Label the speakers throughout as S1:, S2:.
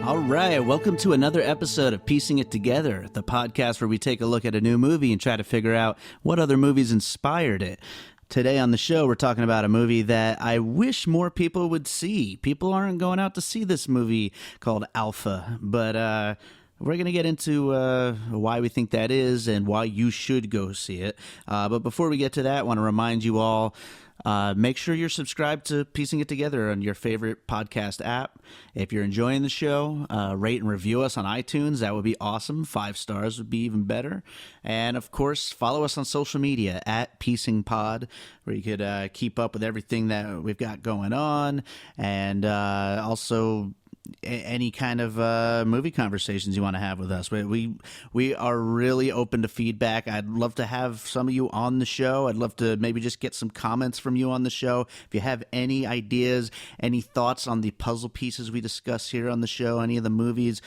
S1: All right, welcome to another episode of Piecing It Together, the podcast where we take a look at a new movie and try to figure out what other movies inspired it. Today on the show, we're talking about a movie that I wish more people would see. People aren't going out to see this movie called Alpha, but we're going to get into why we think that is and why you should go see it. But before we get to that, I want to remind you all, make sure you're subscribed to Piecing It Together on your favorite podcast app. If you're enjoying the show, rate and review us on iTunes. That would be awesome. 5 stars would be even better. And, of course, follow us on social media at PiecingPod, where you could keep up with everything that we've got going on. And also any kind of movie conversations you want to have with us. We are really open to feedback. I'd love to have some of you on the show. I'd love to maybe just get some comments from you on the show. If you have any ideas, any thoughts on the puzzle pieces we discuss here on the show, any of the movies,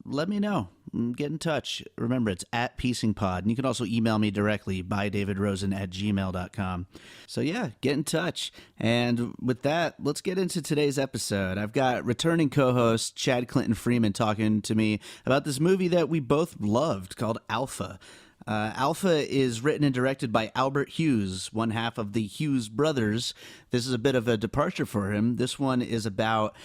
S1: let me know. Get in touch. Remember, it's at PiecingPod. And you can also email me directly by davidrosen@gmail.com. So yeah, get in touch. And with that, let's get into today's episode. I've got returning co-host Chad Clinton Freeman talking to me about this movie that we both loved called Alpha. Alpha is written and directed by Albert Hughes, one half of the Hughes brothers. This is a bit of a departure for him. This one is about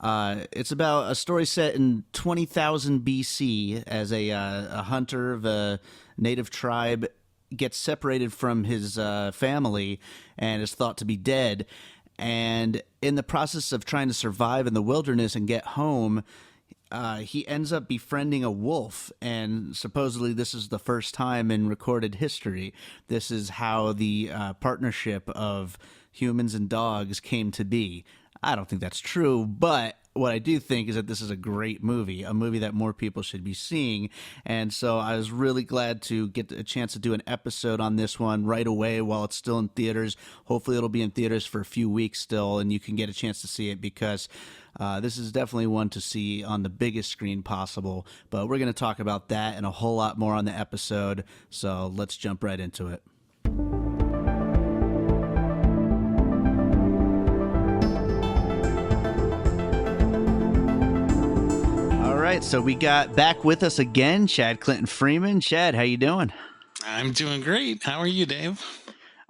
S1: a story set in 20,000 BC as a hunter of a native tribe gets separated from his family and is thought to be dead. And in the process of trying to survive in the wilderness and get home, he ends up befriending a wolf, and supposedly this is the first time in recorded history. This is how the partnership of humans and dogs came to be. I don't think that's true, but what I do think is that this is a great movie, a movie that more people should be seeing. And so I was really glad to get a chance to do an episode on this one right away while it's still in theaters. Hopefully it'll be in theaters for a few weeks still, and you can get a chance to see it because this is definitely one to see on the biggest screen possible. But we're going to talk about that and a whole lot more on the episode, so let's jump right into it. All right, so we got back with us again, Chad Clinton Freeman. Chad, how you doing?
S2: I'm doing great. How are you, Dave?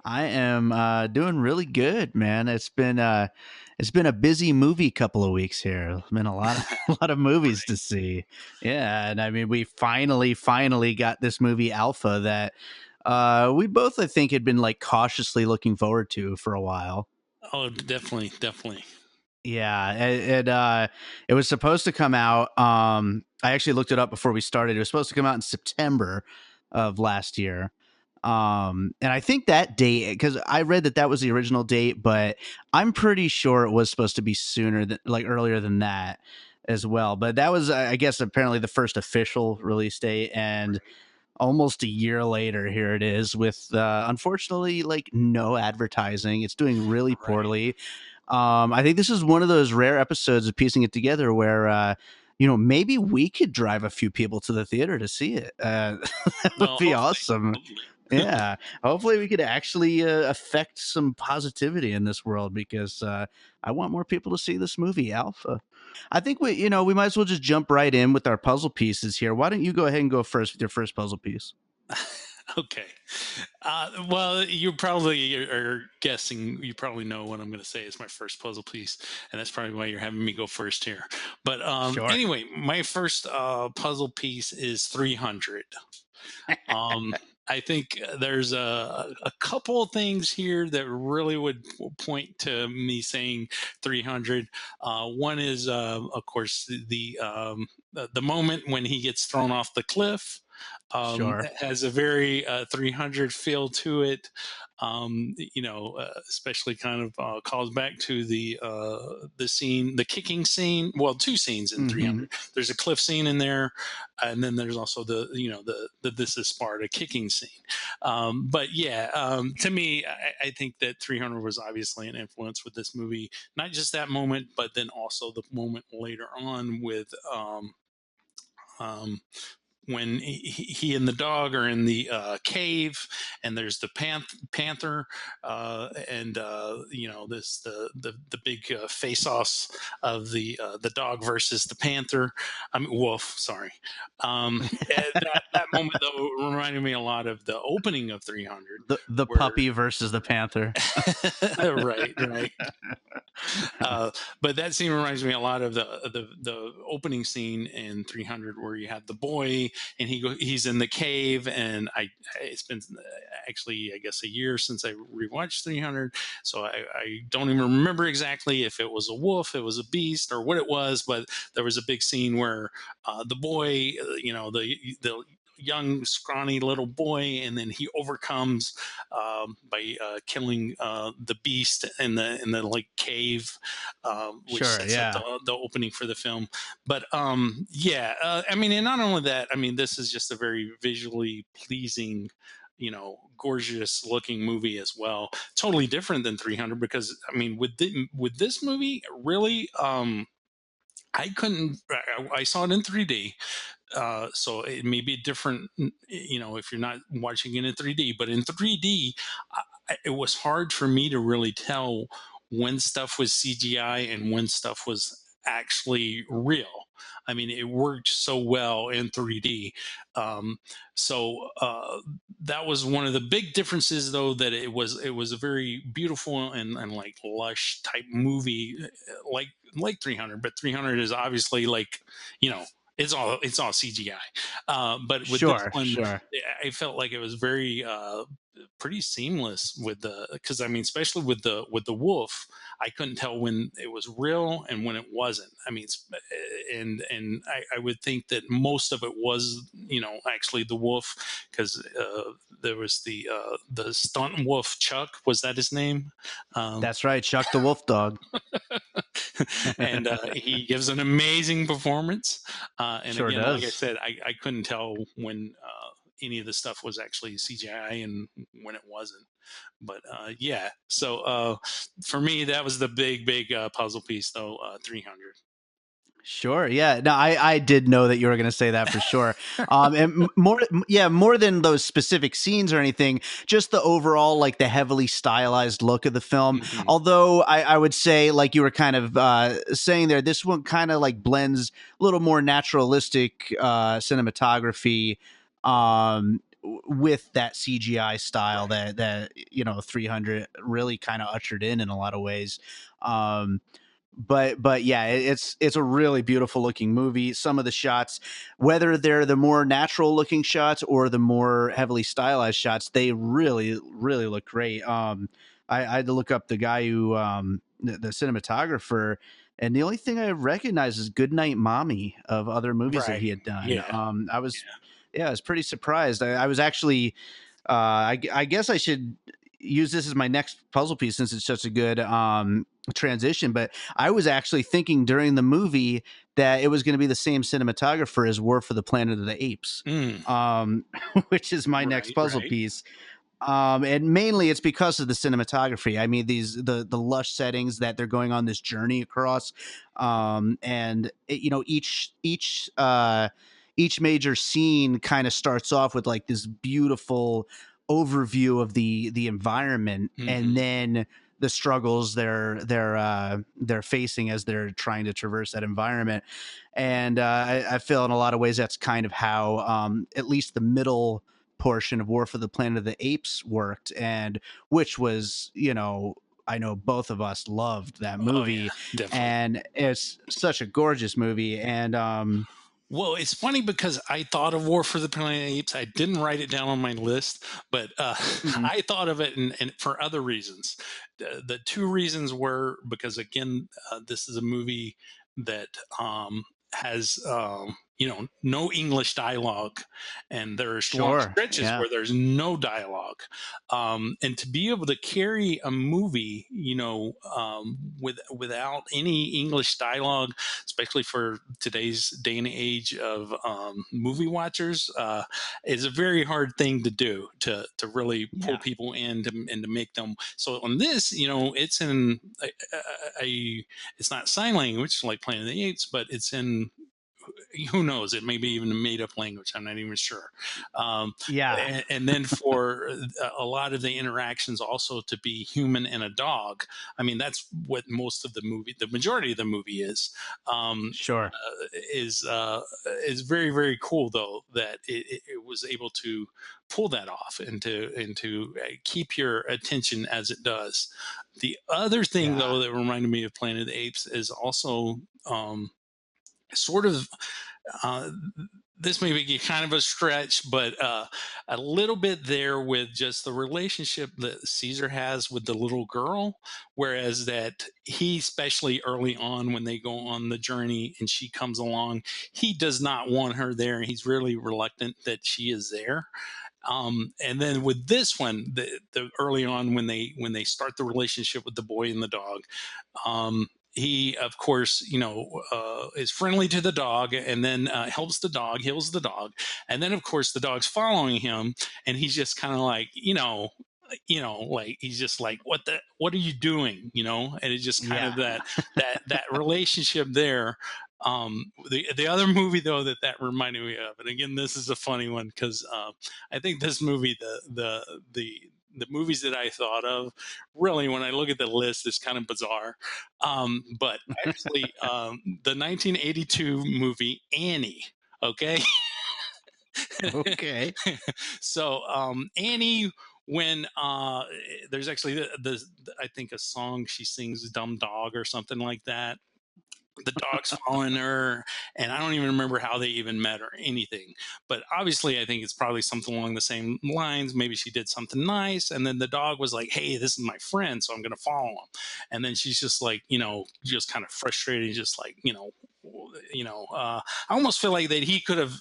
S1: I am doing really good, man. It's been a busy movie couple of weeks here. There's been a lot of movies to see. Yeah, and I mean, we finally got this movie Alpha that we both, I think, had been like cautiously looking forward to for a while.
S2: Oh, definitely.
S1: Yeah, it was supposed to come out. I actually looked it up before we started. It was supposed to come out in September of last year. And I think that date, because I read that was the original date, but I'm pretty sure it was supposed to be earlier than that as well. But that was, I guess, apparently the first official release date, and almost a year later, here it is with, unfortunately, like no advertising. It's doing really poorly. I think this is one of those rare episodes of Piecing It Together where, maybe we could drive a few people to the theater to see it. That would be awesome. Yeah. Hopefully we could actually affect some positivity in this world because I want more people to see this movie, Alpha. I think we might as well just jump right in with our puzzle pieces here. Why don't you go ahead and go first with your first puzzle piece?
S2: Okay. Well, you probably are guessing. You probably know what I'm going to say is my first puzzle piece, and that's probably why you're having me go first here. But
S1: Sure.
S2: Anyway, my first puzzle piece is 300. I think there's a couple of things here that really would point to me saying 300. One is, of course, the moment when he gets thrown off the cliff.
S1: Sure.
S2: It has a very 300 feel to it. Especially kind of calls back to the scene, the kicking scene. Well, 2 scenes in 300. There's a cliff scene in there, and then there's also the This Is Sparta kicking scene. To me, I think that 300 was obviously an influence with this movie. Not just that moment, but then also the moment later on with when he and the dog are in the cave, and there's the panther, and this the big face-offs of the dog versus the panther. I mean, wolf. Sorry. That moment though reminded me a lot of the opening of 300,
S1: The
S2: where
S1: puppy versus the panther.
S2: right, right. Uh, but that scene reminds me a lot of the opening scene in 300, where you have the boy and he's in the cave, and it's been actually, I guess, a year since I rewatched 300, so I don't even remember exactly if it was a wolf, it was a beast, or what it was, but there was a big scene where the boy, the young scrawny little boy, and then he overcomes by killing the beast in the like cave, which
S1: Sure,
S2: sets up
S1: yeah.
S2: the opening for the film. But yeah, I mean, and not only that, I mean, this is just a very visually pleasing, gorgeous looking movie as well. Totally different than 300, because I mean, with this movie, really, I couldn't. I saw it in 3D, so it may be different, if you're not watching it in 3D. But in 3D, it was hard for me to really tell when stuff was CGI and when stuff was actually real. I mean, it worked so well in 3D. Um, so that was one of the big differences, though, that it was a very beautiful and like lush type movie, like 300. But 300 is obviously like, you know it's all CGI. But with this
S1: Sure,
S2: one,
S1: sure.
S2: I felt like it was very pretty seamless with because I mean, especially with the wolf, I couldn't tell when it was real and when it wasn't. I mean, and I would think that most of it was, actually the wolf, because there was the stunt wolf, Chuck, was that his name? Um,
S1: That's right, Chuck the Wolf Dog.
S2: and he gives an amazing performance. And
S1: Sure
S2: again, like I
S1: does.
S2: said, I couldn't tell when any of the stuff was actually CGI and when it wasn't. But yeah, so for me, that was the big puzzle piece, though. 300.
S1: Sure. Yeah. No, I did know that you were going to say that for sure. And yeah, more than those specific scenes or anything, just the overall, like the heavily stylized look of the film.
S2: Hmm.
S1: Although I would say, like you were kind of saying there, this one kind of like blends a little more naturalistic cinematography with that CGI style
S2: Right.
S1: that 300 really kind of ushered in a lot of ways. Um, but yeah, it's a really beautiful looking movie. Some of the shots, whether they're the more natural looking shots or the more heavily stylized shots, they really look great. I had to look up the guy who the cinematographer, and the only thing I recognize is Goodnight Mommy of other movies that he
S2: Right.
S1: had done.
S2: Yeah.
S1: I was yeah, I was pretty surprised. I was actually I guess I should use this as my next puzzle piece since it's such a good transition. But I was actually thinking during the movie that it was going to be the same cinematographer as War for the Planet of the Apes,
S2: Mm.
S1: um, which is my next
S2: Right.
S1: puzzle
S2: Right.
S1: piece. And mainly it's because of the cinematography. I mean, the lush settings that they're going on this journey across, and each major scene kind of starts off with like this beautiful overview of the environment, and
S2: Hmm.
S1: then the struggles they're facing as they're trying to traverse that environment. And I feel in a lot of ways that's kind of how at least the middle portion of War for the Planet of the Apes worked, and which was, I know both of us loved that
S2: Oh yeah,
S1: movie,
S2: definitely.
S1: and it's such a gorgeous movie. And
S2: Well, it's funny because I thought of War for the Planet of the Apes. I didn't write it down on my list, but
S1: mhm,
S2: I thought of it, and for other reasons. The two reasons were because, again, this is a movie that has, no English dialogue, and there's long
S1: sure,
S2: stretches
S1: yeah,
S2: where there's no dialogue. And to be able to carry a movie, without any English dialogue, especially for today's day and age of movie watchers, is a very hard thing to do, to really pull
S1: yeah,
S2: people in and to make them. So on this, it's in it's not sign language like Planet of the Apes, but it's in who knows? It may be even a made up language. I'm not even sure. Um,
S1: Yeah,
S2: and then for a lot of the interactions also to be human and a dog. I mean, that's what most of the movie, the majority of the movie um,
S1: sure.
S2: is is very very cool though that it was able to pull that off and to keep your attention as it does. The other thing
S1: Yeah,
S2: though that reminded me of Planet of the Apes is also sort of uh, this may be kind of a stretch, but a little bit there with just the relationship that Caesar has with the little girl. Whereas that he, especially early on when they go on the journey and she comes along, he does not want her there. He's really reluctant that she is there. And then with this one, the early on when they start the relationship with the boy and the dog, he of course is friendly to the dog and then helps the dog, heals the dog, and then of course the dog's following him, and he's just kind of like like he's just like what are you doing, and it's just kind
S1: yeah.
S2: of that relationship there. The other movie though that reminded me of, and again this is a funny one because I think this movie the movies that I thought of really when I look at the list is kind of bizarre. But actually, the 1982 movie Annie. Okay,
S1: Okay.
S2: so Annie, when there's actually I think a song she sings "Dumb Dog" or something like that. The dog's following her, and I don't even remember how they even met or anything. But obviously, I think it's probably something along the same lines. Maybe she did something nice, and then the dog was like, "Hey, this is my friend, so I'm going to follow him." And then she's just like, just kind of frustrated, just like, I almost feel like that he could have,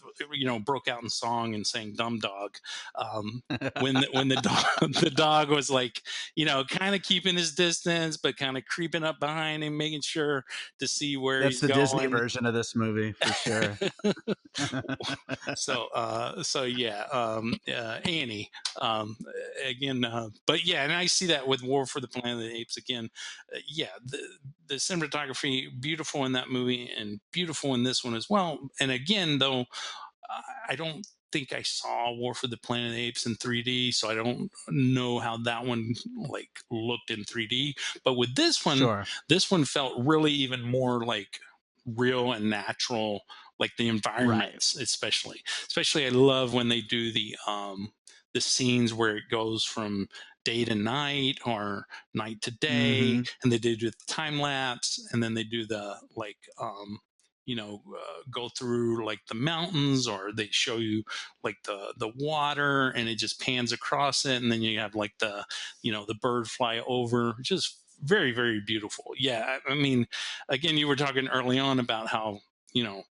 S2: broke out in song and sang "Dumb Dog." Um, when the dog the dog was like, kind of keeping his distance, but kind of creeping up behind him, making sure to see where
S1: That's
S2: he's
S1: the Disney
S2: going.
S1: version of this movie for sure.
S2: So yeah, Annie, um, again, but yeah, and I see that with War for the Planet of the Apes again. Yeah, the cinematography beautiful in that movie and beautiful in this one as well. And again, though, I don't think I saw War for the Planet of the Apes in 3D, so I don't know how that one like looked in 3D. But with
S1: Sure.
S2: this one felt really even more like real and natural, like the
S1: Right.
S2: environments, especially I love when they do the scenes where it goes from day to night or night to day,
S1: Hmm.
S2: and they do the time lapse, and then they do the like go through like the mountains, or they show you like the water and it just pans across it, and then you have like the bird fly over, just very very beautiful. Yeah, I mean, again, you were talking early on about how you know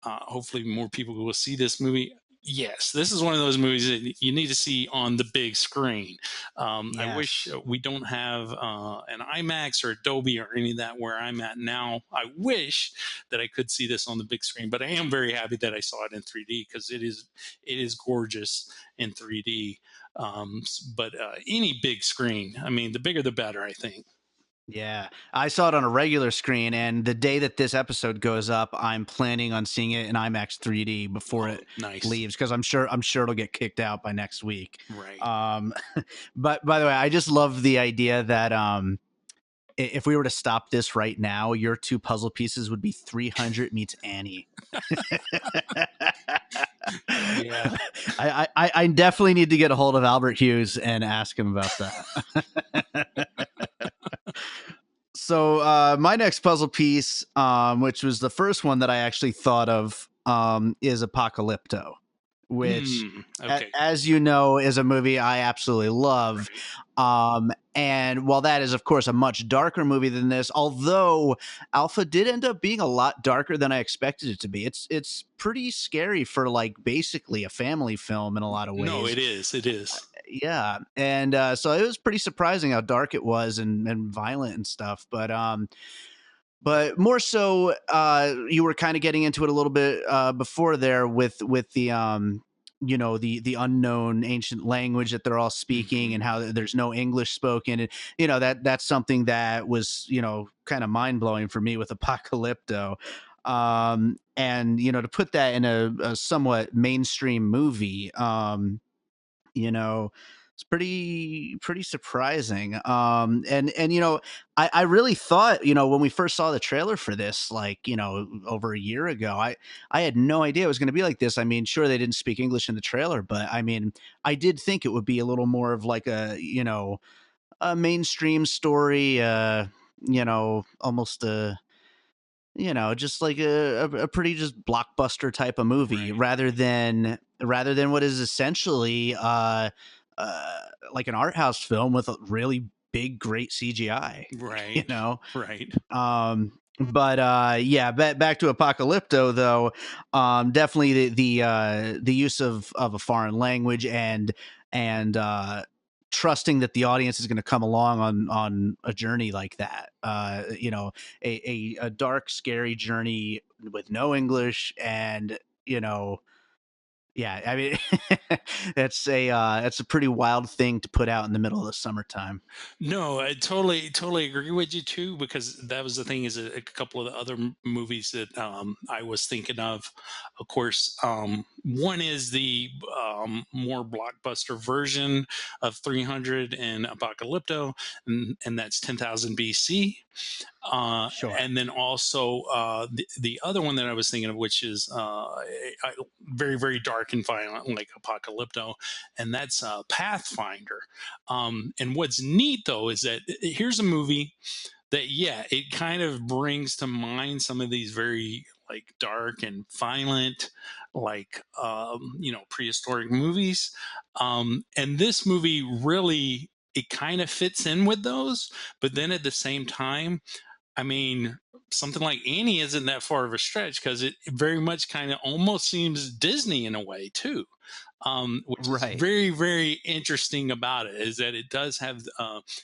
S2: hopefully more people will see this movie. Yes, this is one of those movies that you need to see on the big screen. I wish
S1: Yes.
S2: we don't have an IMAX or Adobe or any of that where I'm at now. I wish that I could see this on the big screen, but I am very happy that I saw it in 3D because it is gorgeous in 3D. But any big screen, I mean, the bigger the better, I think.
S1: Yeah, I saw it on a regular screen, and the day that this episode goes up, I'm planning on seeing it in IMAX 3D before
S2: Oh,
S1: it
S2: nice.
S1: leaves because I'm sure it'll get kicked out by next week.
S2: Right.
S1: Um, but by the way, I just love the idea that if we were to stop this right now, your two puzzle pieces would be 300 meets Annie.
S2: Yeah.
S1: I definitely need to get a hold of Albert Hughes and ask him about that. So my next puzzle piece, which was the first one that I actually thought of, is Apocalypto, which,
S2: Okay.
S1: as you know, is a movie I absolutely love.
S2: Right.
S1: And while that is, of course, a much darker movie than this, although Alpha did end up being a lot darker than I expected it to be. It's pretty scary for like basically a family film in a lot of
S2: No,
S1: ways.
S2: it is. It is.
S1: Yeah, and so it was pretty surprising how dark it was and violent and stuff. But more so, you were kind of getting into it a little bit before there with the the unknown ancient language that they're all speaking
S2: Mhm.
S1: and how there's no English spoken, and that's something that was kind of mind blowing for me with Apocalypto. And to put that in a somewhat mainstream movie, it's pretty surprising. And I really thought, when we first saw the trailer for this, like, over a year ago, I had no idea it was going to be like this. I mean, sure, they didn't speak English in the trailer, but I mean, I did think it would be a little more of like a mainstream story, almost just like a pretty just blockbuster type of movie,
S2: Right.
S1: rather than what is essentially uh like an art house film with a really big great CGI. you
S2: Right.
S1: know
S2: Right.
S1: but yeah, back to Apocalypto though. Definitely the use of a foreign language, and trusting that the audience is going to come along on a journey like that. A dark, scary journey with no English, and yeah, I mean, that's a pretty wild thing to put out in the middle of the summertime.
S2: No, I totally agree with you too, because that was the thing, is a couple of the other movies that I was thinking of course. One is the more blockbuster version of 300 and Apocalypto, and that's 10,000 BC. Uh,
S1: Sure.
S2: and then also the other one that I was thinking of, which is very, very dark and violent, like Apocalypto, and that's Pathfinder. And what's neat though is that here's a movie that, yeah, it kind of brings to mind some of these very like dark and violent, like prehistoric movies. And this movie really, it kind of fits in with those, but then at the same time, I mean, something like Annie isn't that far of a stretch, because it very much kind of almost seems Disney in a way too. Which is
S1: Right.
S2: very, very interesting about it, is that it does have,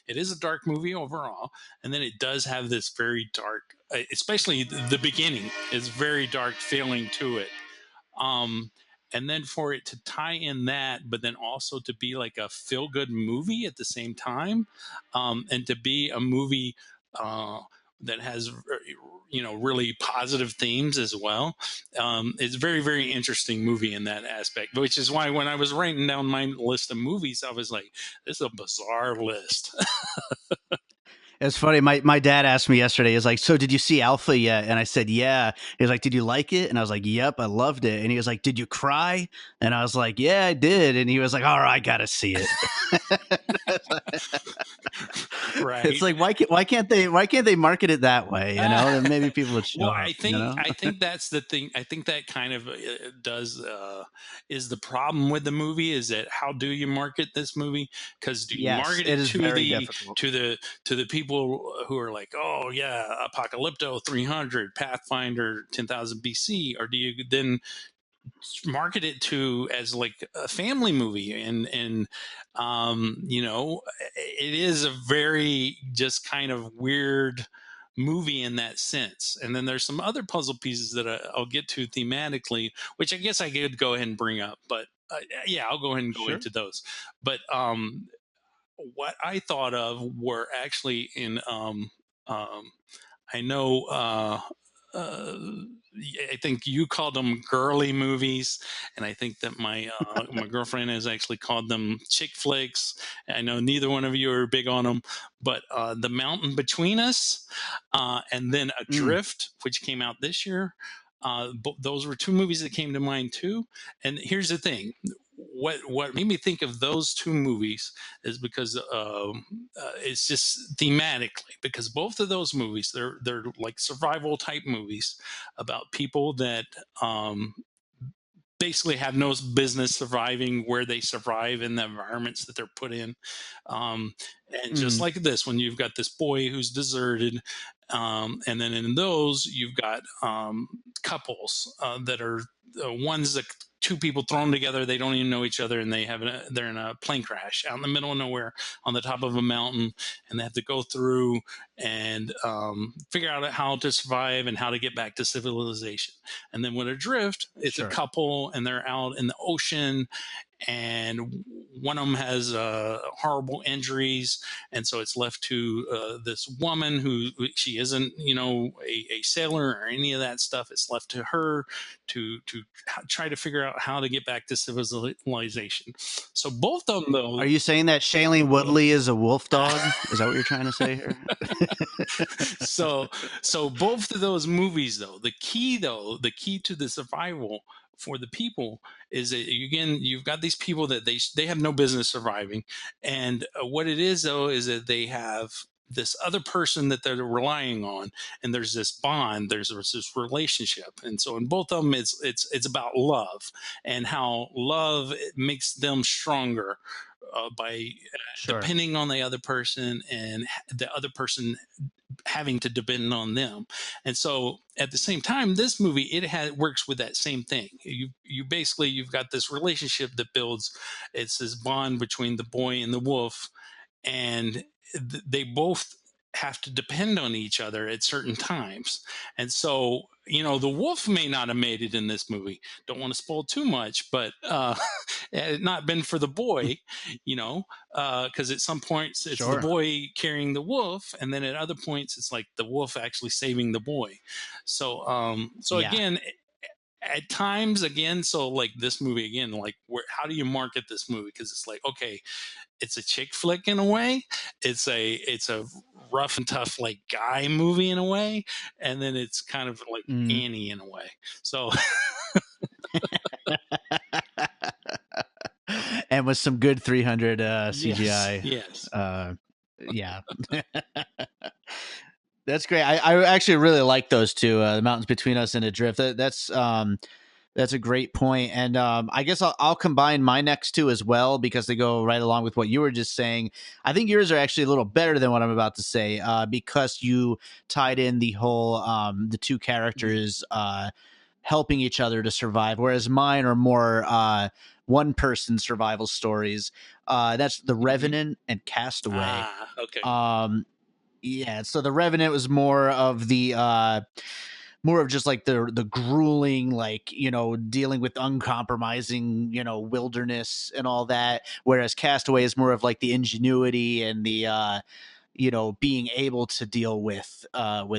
S2: it is a dark movie overall, and then it does have this very dark, especially the beginning is very dark feeling to it. Um, and then for it to tie in that, but then also to be like a feel good movie at the same time, and to be a movie uh, that has really positive themes as well. It's a very, very interesting movie in that aspect, which is why when I was writing down my list of movies, I was like, this is a bizarre list.
S1: It's funny. My dad asked me yesterday. He's like, "So did you see Alpha yet?" And I said, "Yeah." He was like, "Did you like it?" And I was like, "Yep, I loved it." And he was like, "Did you cry?" And I was like, "Yeah, I did." And he was like, "All right, I gotta see it." It's
S2: Right.
S1: like, why can't they market it that way? Then maybe people would
S2: Well,
S1: show up.
S2: I think that's the thing. I think that kind of does is the problem with the movie, is that how do you market this movie? Because do you
S1: Yes,
S2: market
S1: it
S2: it
S1: is very difficult.
S2: to the people who are like, oh yeah, Apocalypto 300, Pathfinder 10,000 BC, or do you then market it to as like a family movie? And it is a very just kind of weird movie in that sense. And then there's some other puzzle pieces that I'll get to thematically, which I guess I could go ahead and bring up, but yeah, I'll go ahead and go
S1: Sure.
S2: into those. But what I thought of were actually in I know. Uh, I think you called them girly movies, and I think that my girlfriend has actually called them chick flicks. I know neither one of you are big on them, but The Mountain Between Us, and then
S1: Mm.
S2: Adrift, which came out this year. Those were two movies that came to mind too. And here's the thing: what made me think of those two movies is because it's just thematically, because both of those movies, they're like survival type movies about people that basically have no business surviving where they survive in the environments that they're put in. Um, and just
S1: Mm.
S2: like this, when you've got this boy who's deserted, and then in those, you've got couples that are one's a two people thrown together. They don't even know each other, and they're in a plane crash out in the middle of nowhere on the top of a mountain, and they have to go through and figure out how to survive and how to get back to civilization. And then with Adrift, it's a
S1: Sure.
S2: couple and they're out in the ocean, and one of them has horrible injuries, and so it's left to this woman who she isn't, a sailor or any of that stuff. It's left to her to try to figure out how to get back to civilization. So both of them,
S1: Are
S2: though.
S1: you saying that Shailene Woodley is a wolf dog? Is that what you're trying to say here?
S2: so so both of those movies, though, the key to the survival for the people is that, again, you've got these people that they have no business surviving, and what it is, though, is that they have this other person that they're relying on, and there's this bond, there's this relationship. And so in both of them, it's about love, and how love makes them stronger by
S1: Sure.
S2: depending on the other person, and the other person having to depend on them. And so at the same time, this movie, works with that same thing. You basically, you've got this relationship that builds. It's this bond between the boy and the wolf, and they both have to depend on each other at certain times. And so, the wolf may not have made it in this movie. Don't want to spoil too much, but had it not been for the boy, because at some points it's the
S1: Sure.
S2: boy carrying the wolf, and then at other points it's like the wolf actually saving the boy. So
S1: Yeah.
S2: again, at times, again, so like this movie again, like, how do you market this movie? Because it's like, okay, it's a chick flick in a way, it's a rough and tough like guy movie in a way, and then it's kind of like
S1: Mm.
S2: Annie in a way. So
S1: And with some good 300
S2: yes,
S1: CGI.
S2: yes.
S1: Yeah. That's great. I actually really like those two, The Mountains Between Us and Adrift. That's a great point. And I guess I'll combine my next two as well, because they go right along with what you were just saying. I think yours are actually a little better than what I'm about to say, because you tied in the whole the two characters helping each other to survive, whereas mine are more one person survival stories. That's The
S2: Mhm.
S1: Revenant and Castaway.
S2: Okay.
S1: Yeah, so The Revenant was more of just like the grueling, like, dealing with uncompromising, wilderness and all that, whereas Castaway is more of like the ingenuity and the being able to deal with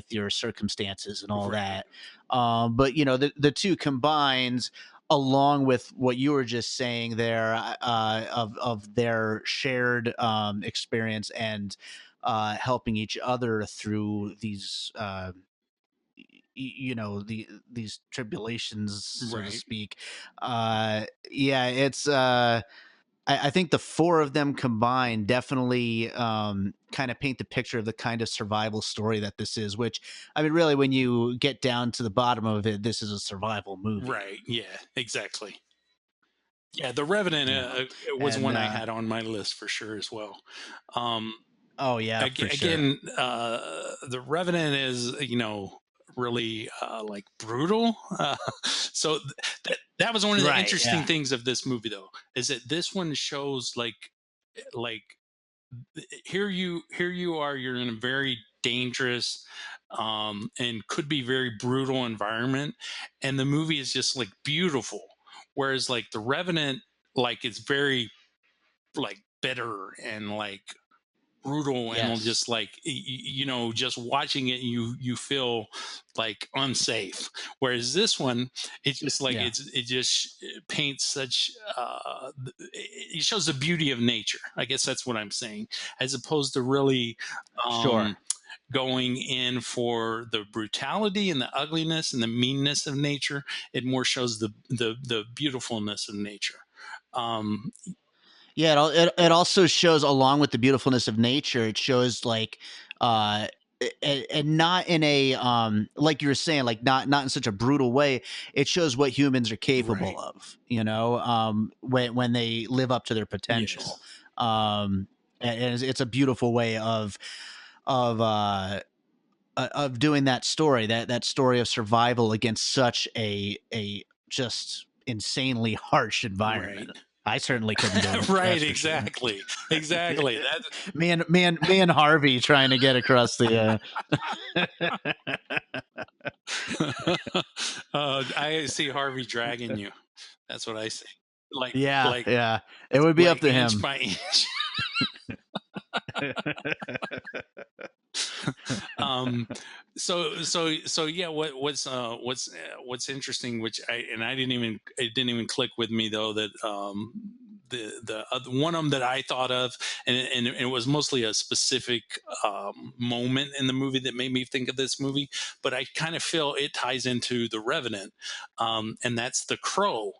S1: your circumstances and all
S2: Right.
S1: that. But the two combined, along with what you were just saying there, of their shared experience and helping each other through these these tribulations, so to
S2: Right.
S1: speak. Yeah, it's I think the four of them combined definitely kind of paint the picture of the kind of survival story that this is, which, I mean, really, when you get down to the bottom of it, this is a survival movie.
S2: Right. Yeah, exactly. Yeah, The Revenant
S1: Yeah.
S2: it was
S1: And
S2: one I had on my list for sure as well. Um,
S1: oh yeah, for sure.
S2: again, The Revenant is, really like brutal. So that was one of the
S1: Right.
S2: interesting
S1: Yeah.
S2: things of this movie, though, is that this one shows like here you are, you're in a very dangerous and could be very brutal environment, and the movie is just like beautiful, whereas like The Revenant, like, it's very like bitter and like brutal, and
S1: Yes.
S2: just like just watching it, you feel like unsafe, whereas this one, it's just like
S1: Yeah.
S2: it just paints such it shows the beauty of nature, I guess that's what I'm saying, as opposed to really
S1: Sure.
S2: um going in for the brutality and the ugliness and the meanness of nature. It more shows the beautifulness of nature. um
S1: Yeah, it also shows, along with the beautifulness of nature, it shows like uh and not in a like you were saying, like not in such a brutal way. It shows what humans are capable
S2: right.
S1: of, when they live up to their potential.
S2: Yes.
S1: And it's a beautiful way of of doing that story, that story of survival against such a just insanely harsh
S2: Right.
S1: environment. I certainly couldn't do it.
S2: Right,
S1: That's for sure.
S2: exactly that.
S1: Me and Harvey trying to get across the.
S2: I see Harvey dragging you. That's what I see.
S1: Yeah,
S2: like
S1: yeah. It would be up to
S2: inch
S1: him.
S2: by inch. um so yeah, what's interesting, which I didn't even, it didn't even click with me though, that the one of them that I thought of, and it was mostly a specific moment in the movie that made me think of this movie, but I kind of feel it ties into The Revenant, and that's The Crow.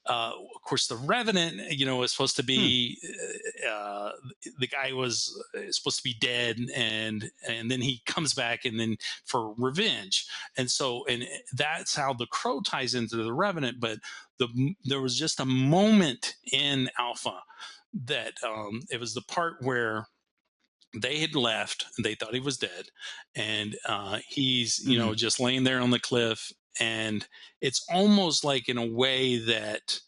S2: Of course, The Revenant, was supposed to
S1: Hmm,
S2: be, uh, the guy was supposed to be dead, and then he comes back, and then for revenge, and that's how The Crow ties into The Revenant. But there was just a moment in Alpha that, it was the part where they had left and they thought he was dead, and he's,
S1: mhm.
S2: just laying there on the cliff, and it's almost like in a way that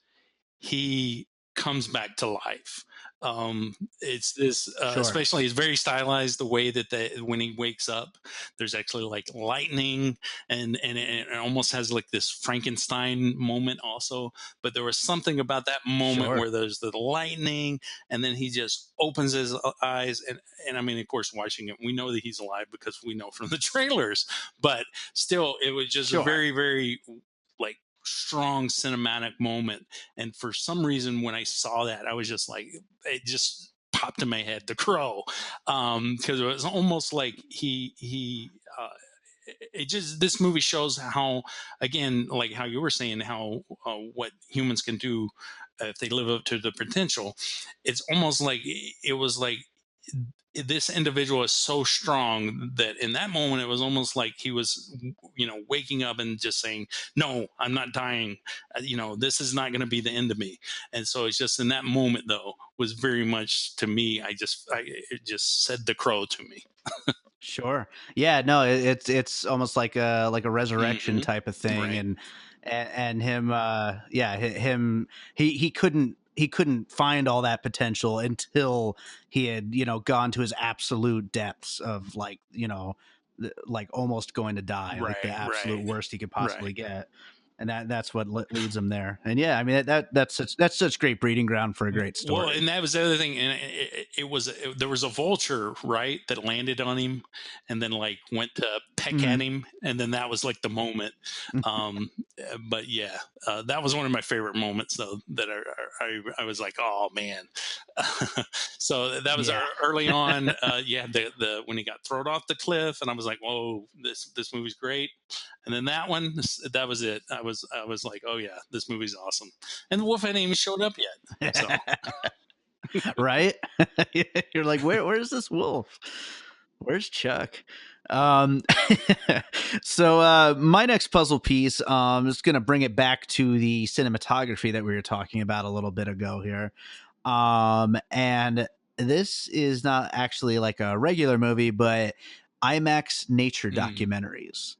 S2: he comes back to life. It's this,
S1: Sure.
S2: especially it's very stylized the way that when he wakes up, there's actually like lightning, and it almost has like this Frankenstein moment also. But there was something about that moment
S1: Sure.
S2: where there's the lightning, and then he just opens his eyes, and I mean, of course, watching it, we know that he's alive because we know from the trailers. But still, it was just a
S1: Sure.
S2: very, very like strong cinematic moment. And for some reason, when I saw that, I was just like, it just popped in my head, The Crow, because it was almost like he. It just, this movie shows how, again, like how you were saying, how what humans can do if they live up to the potential. It's almost like it was like this individual is so strong that in that moment it was almost like he was, waking up and just saying, no, I'm not dying. This is not going to be the end of me. And so it's just in that moment though, was very much to me, it just said The Crow to me.
S1: Sure. Yeah, no, it's almost like a resurrection
S2: Hmm.
S1: type of thing,
S2: Right.
S1: and him, yeah, him, he couldn't find all that potential until he had, gone to his absolute depths of, like, like almost going to die, like the
S2: Right.
S1: absolute
S2: Right.
S1: worst he could
S2: Right.
S1: possibly get. And that's what leads him there. And yeah, I mean, that's such great breeding ground for a great
S2: Well,
S1: story.
S2: and that was the other thing, and there was a vulture, right, that landed on him, and then like went to peck
S1: Hmm.
S2: at him, and then that was like the moment. Um, but yeah, that was one of my favorite moments, though. That I was like, oh man. So that was
S1: Yeah.
S2: early on. Yeah, the when he got thrown off the cliff, and I was like, whoa, this movie's great. And then that one, that was it. I was like, oh yeah, this movie's awesome. And the wolf hadn't even showed up yet. So
S1: Right? You're like, where's this wolf? Where's Chuck? Um, my next puzzle piece, is going to bring it back to the cinematography that we were talking about a little bit ago here. And this is not actually like a regular movie, but IMAX nature
S2: mm,
S1: documentaries.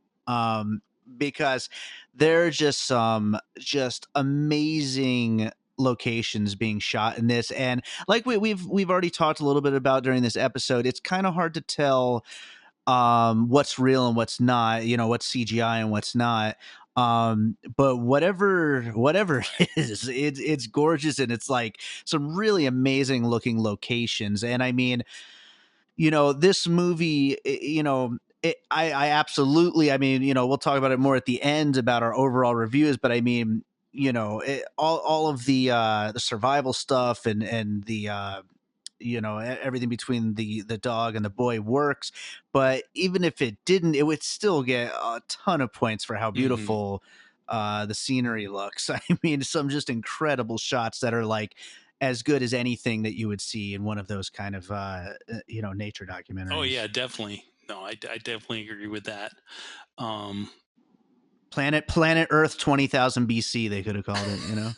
S1: Because there are just some just amazing locations being shot in this, and like we've already talked a little bit about during this episode, it's kind of hard to tell what's real and what's not, what's CGI and what's not. But whatever it is, it's gorgeous, and it's like some really amazing looking locations. And I mean, this movie, I absolutely, I mean, we'll talk about it more at the end about our overall reviews, but I mean, all of the survival stuff, and the everything between the dog and the boy works. But even if it didn't, it would still get a ton of points for how
S2: hmm.
S1: beautiful the scenery looks. I mean, some just incredible shots that are like as good as anything that you would see in one of those kind of nature
S2: Oh yeah,
S1: documentaries.
S2: definitely. No, I definitely agree with that. Um,
S1: Planet Earth 20,000 BC, they could have called it.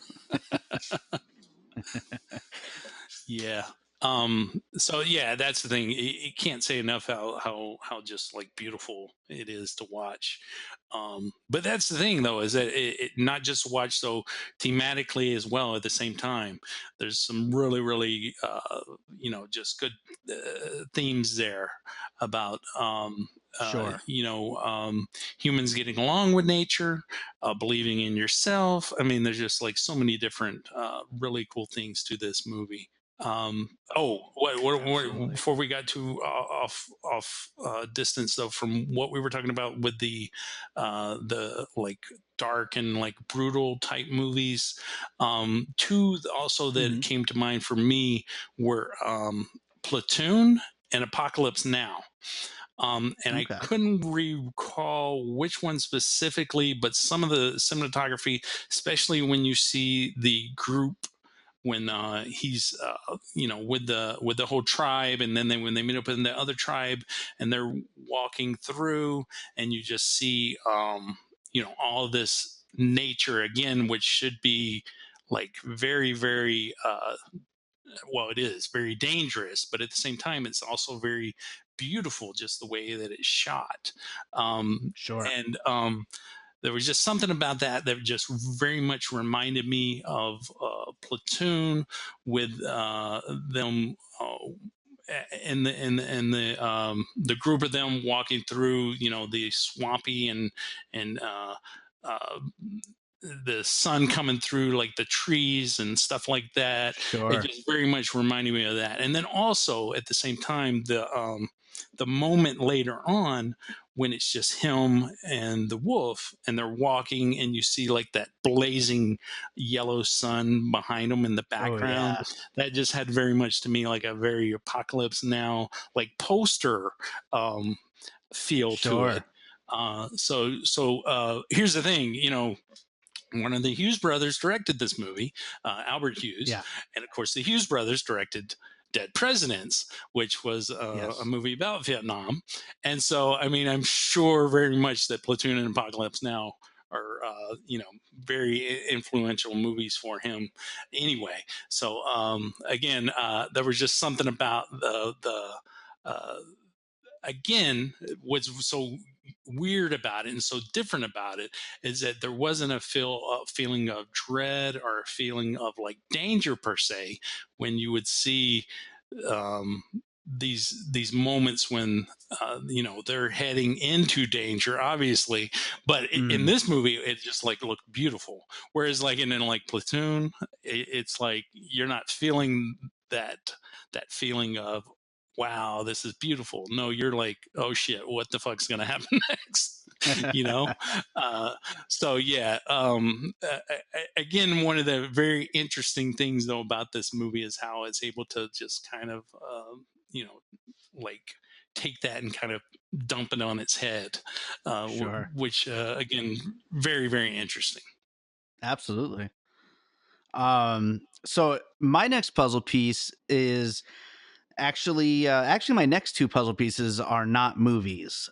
S2: yeah. So yeah, that's the thing. You can't say enough how just like beautiful it is to watch. But that's the thing though, is that it not just watch so thematically as well at the same time. There's some really, really just good themes there about
S1: Sure.
S2: humans getting along with nature, believing in yourself. I mean, there's just like so many different really cool things to this movie.
S1: Absolutely.
S2: Before we got too off distance though from what we were talking about with the like dark and like brutal type movies, two also that
S1: Hmm.
S2: came to mind for me were Platoon and Apocalypse Now. And I
S1: Okay.
S2: couldn't recall which one specifically, but some of the cinematography, especially when you see the group when he's with the whole tribe, and then when they meet up in the other tribe and they're walking through, and you just see all this nature again, which should be like very very well, it is very dangerous, but at the same time, it's also very beautiful, just the way that it's shot. Um,
S1: Sure.
S2: and there was just something about that that just very much reminded me of Platoon with them. The group of them walking through, the swampy and uh, the sun coming through like the trees and stuff like that. It
S1: Sure.
S2: just very much reminded me of that. And then also at the same time, the moment later on when it's just him and the wolf and they're walking and you see like that blazing yellow sun behind them in the
S1: Oh
S2: background,
S1: yeah.
S2: that just had very much to me like a very Apocalypse Now like poster um, feel to it.
S1: Sure.
S2: Here's the thing, one of the Hughes brothers directed this movie, Albert Hughes,
S1: Yeah.
S2: and of course the Hughes brothers directed Dead Presidents, which was a
S1: Yes.
S2: movie about Vietnam. And so, I mean, I'm sure very much that Platoon and Apocalypse Now are, very influential movies for him. Anyway, so again, there was just something about the uh, again, what's so weird about it and so different about it is that there wasn't a feeling of dread or a feeling of like danger per se when you would see um, these moments when they're heading into danger, obviously. But in
S1: Mm.
S2: this movie, it just like looked beautiful. Whereas like in like Platoon, it's like you're not feeling that feeling of wow, this is beautiful. No, you're like, oh shit, what the fuck's gonna happen next? you know. Uh, so yeah. Again, one of the very interesting things though about this movie is how it's able to just kind of, you know, like take that and kind of dump it on its head,
S1: Sure.
S2: which again, very very interesting.
S1: Absolutely. So my next puzzle piece is actually my next two puzzle pieces are not movies.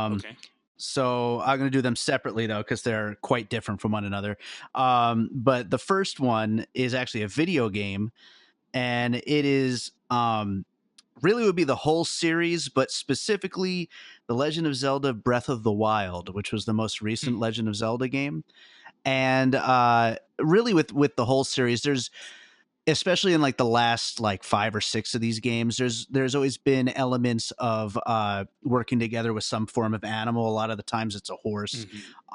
S2: Okay.
S1: So I'm going to do them separately though because they're quite different from one another. But the first one is actually a video game, and it is really would be the whole series, but specifically the Legend of Zelda: Breath of the Wild, which was the most recent
S2: Hmm.
S1: Legend of Zelda game. And really with the whole series, there's especially in like the last like 5 or 6 of these games, there's always been elements of working together with some form of animal. A lot of the times it's a horse,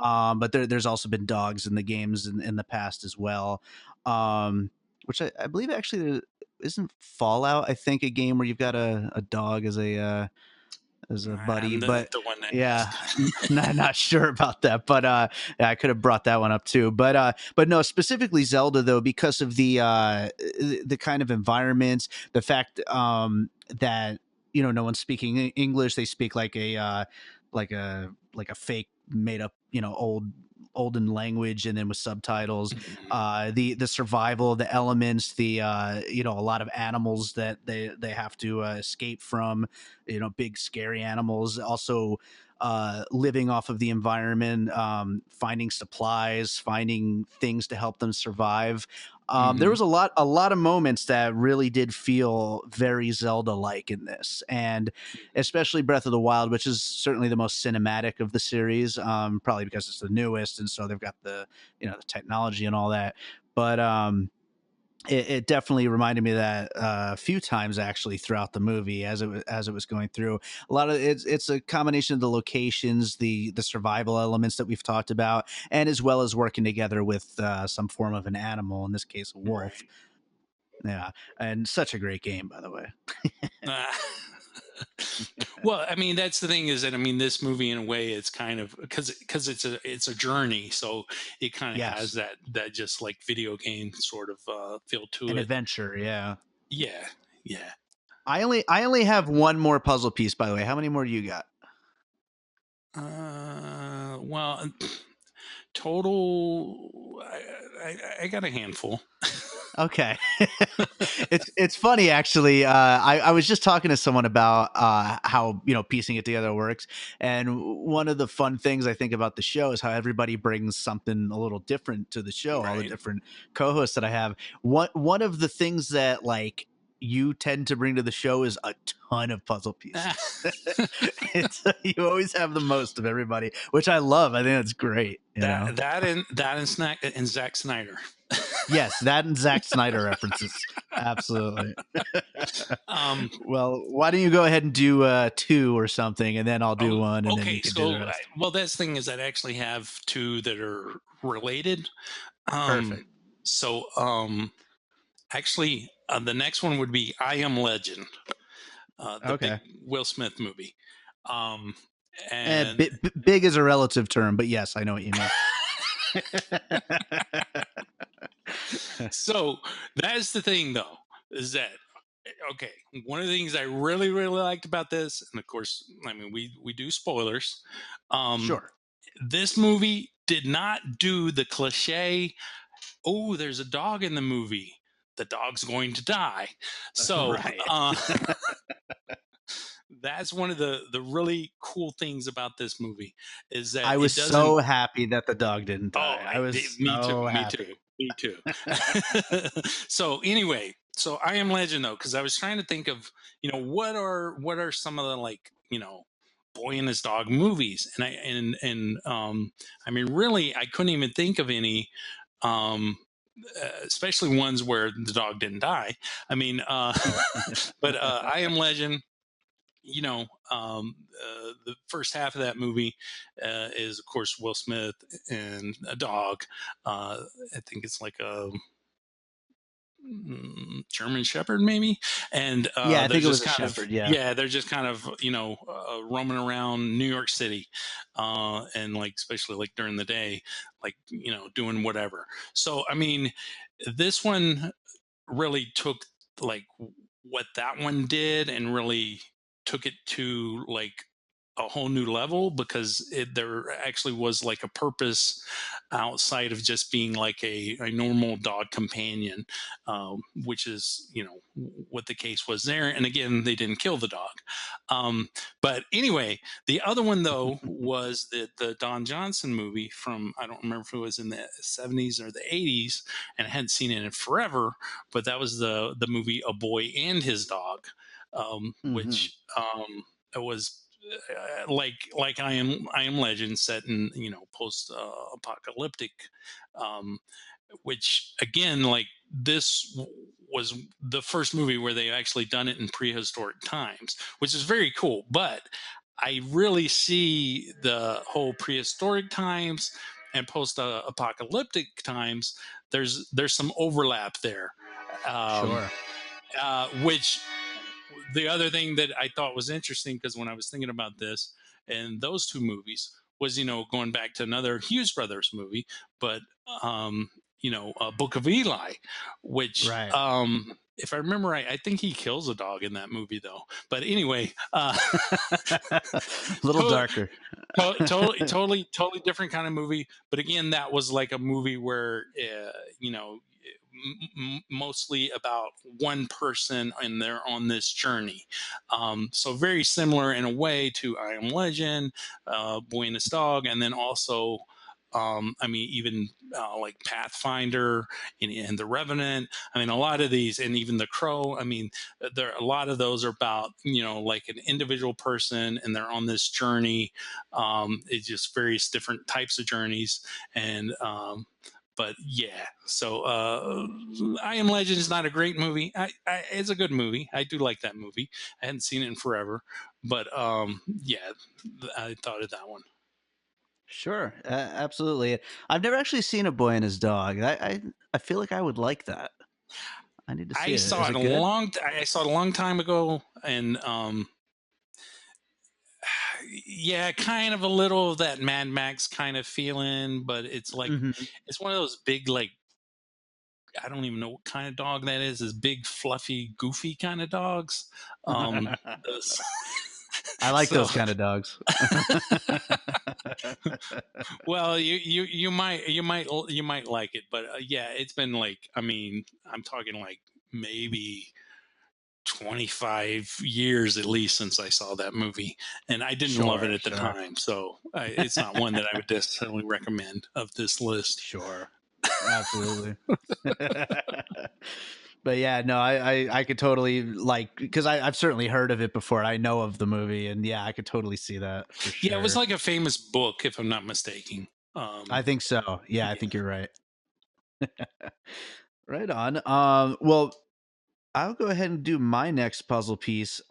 S2: Hmm.
S1: but there's also been dogs in the games in the past as well, um, which I believe actually there isn't Fallout, I think, a game where you've got a dog as a buddy.
S2: I'm
S1: But
S2: the one to
S1: yeah,
S2: ask.
S1: not sure about that. But yeah, I could have brought that one up too. But no, specifically Zelda though, because of the kind of environments, the fact that no one's speaking English, they speak like a fake made up olden language, and then with subtitles.
S2: Mhm.
S1: The survival of the elements, the a lot of animals that they have to escape from, big scary animals, also living off of the environment, finding supplies, finding things to help them survive. There
S2: Mhm.
S1: was a lot of moments that really did feel very Zelda like in this, and especially Breath of the Wild, which is certainly the most cinematic of the series, probably because it's the newest, and so they've got the technology and all that. But it definitely reminded me of that a few times actually throughout the movie as it was going through. A lot of it's a combination of the locations, the survival elements that we've talked about, and as well as working together with some form of an animal, in this case a wolf.
S2: Right.
S1: Yeah, and such a great game, by the way.
S2: Uh, well, I mean, that's the thing is that I mean, this movie in a way, it's kind of because it's a journey, so it kind of has
S1: Yes,
S2: that just like video game sort of feel to
S1: an
S2: it.
S1: adventure. Yeah.
S2: Yeah, yeah.
S1: I only have one more puzzle piece, by the way. How many more do you got?
S2: Well, total, I got a handful.
S1: Okay. It's funny actually. I was just talking to someone about how piecing it together works, and one of the fun things I think about the show is how everybody brings something a little different to the show. All the
S2: Right.
S1: different co-hosts that I have. One of the things that like you tend to bring to the show is a ton of puzzle pieces. It's you always have the most of everybody, which I love. I think it's great.
S2: That and snack and Zack Snyder.
S1: Yes, that and Zack Snyder references. Absolutely.
S2: Um,
S1: Well, why don't you go ahead and do two or something, and then I'll do
S2: oh,
S1: one, and then you
S2: okay.
S1: can do the
S2: So,
S1: rest.
S2: well, that's the thing is I actually have two that are related. Um,
S1: Perfect.
S2: so, actually, the next one would be I Am Legend, the big
S1: Okay.
S2: Will Smith movie. Um, and
S1: Big is a relative term, but yes, I know what you mean.
S2: so that's the thing, though, is that okay? One of the things I really, really liked about this, and of course, I mean, we do spoilers. Um,
S1: Sure.
S2: this movie did not do the cliche. Oh, there's a dog in the movie. The dog's going to die. So
S1: Right.
S2: that's one of the really cool things about this movie is that
S1: I was
S2: it doesn't.
S1: so happy that the dog didn't
S2: Oh,
S1: die. I was
S2: me too,
S1: so
S2: me too,
S1: happy.
S2: me too. So anyway, so I Am Legend though, because I was trying to think of what are some of the like boy and his dog movies, and I mean really I couldn't even think of any. Um, Especially ones where the dog didn't die. I mean, but I Am Legend, the first half of that movie is, of course, Will Smith and a dog. I think it's like a German Shepherd, maybe, and
S1: Yeah, I
S2: they're
S1: think it was
S2: just
S1: a
S2: kind of
S1: shepherd. Yeah.
S2: yeah, they're just kind of roaming around New York City, and like especially like during the day, like doing whatever. So I mean, this one really took like what that one did and really took it to like a whole new level because there actually was like a purpose outside of just being like a normal dog companion, which is what the case was there. And again, they didn't kill the dog. But anyway, the other one though was the Don Johnson movie from, I don't remember if it was in the 70s or the 80s, and I hadn't seen it in forever, but that was the movie A Boy and His Dog,
S1: Hmm.
S2: which it was like I Am Legend set in post apocalyptic, um, which again like this was the first movie where they actually done it in prehistoric times, which is very cool. But I really see the whole prehistoric times and post apocalyptic times. There's some overlap there, um,
S1: Sure.
S2: which the other thing that I thought was interesting because when I was thinking about this and those two movies was going back to another Hughes brothers movie, but Book of Eli, which
S1: Right.
S2: if I remember right, I think he kills a dog in that movie though. But anyway,
S1: A little
S2: to-
S1: darker.
S2: totally different kind of movie. But again, that was like a movie where mostly about one person and they're on this journey. So very similar in a way to I Am Legend, Boy and His Dog, and then also. I mean, even like Pathfinder and The Revenant. I mean, a lot of these, and even The Crow. I mean, a lot of those are about like an individual person, and they're on this journey. It's just various different types of journeys, and but yeah. So I Am Legend is not a great movie. It's a good movie. I do like that movie. I hadn't seen it in forever, but yeah, I thought of that one.
S1: Sure, absolutely. I've never actually seen A Boy and His Dog. I feel like I would like that. I need to see
S2: I
S1: it.
S2: saw
S1: Is
S2: it
S1: it good?
S2: I saw it a long time ago, and yeah, kind of a little of that Mad Max kind of feeling, but it's like
S1: Hmm.
S2: it's one of those big, like, I don't even know what kind of dog that is. This big, fluffy, goofy kind of dogs. Those-
S1: I like
S2: so
S1: those kind of dogs.
S2: well, you might like it, but yeah, it's been like, I mean, I'm talking like maybe 25 years at least since I saw that movie, and I didn't love it
S1: Sure,
S2: at the
S1: sure.
S2: time, so it's not one that I would necessarily recommend of this list.
S1: Sure. Absolutely. But yeah, no, I could totally like because I've certainly heard of it before. I know of the movie, and yeah, I could totally see that for
S2: Yeah, it was
S1: sure.
S2: like a famous book, if I'm not mistaken.
S1: I think so. Yeah, I
S2: Yeah.
S1: think you're right. Right on. Well, I'll go ahead and do my next puzzle piece,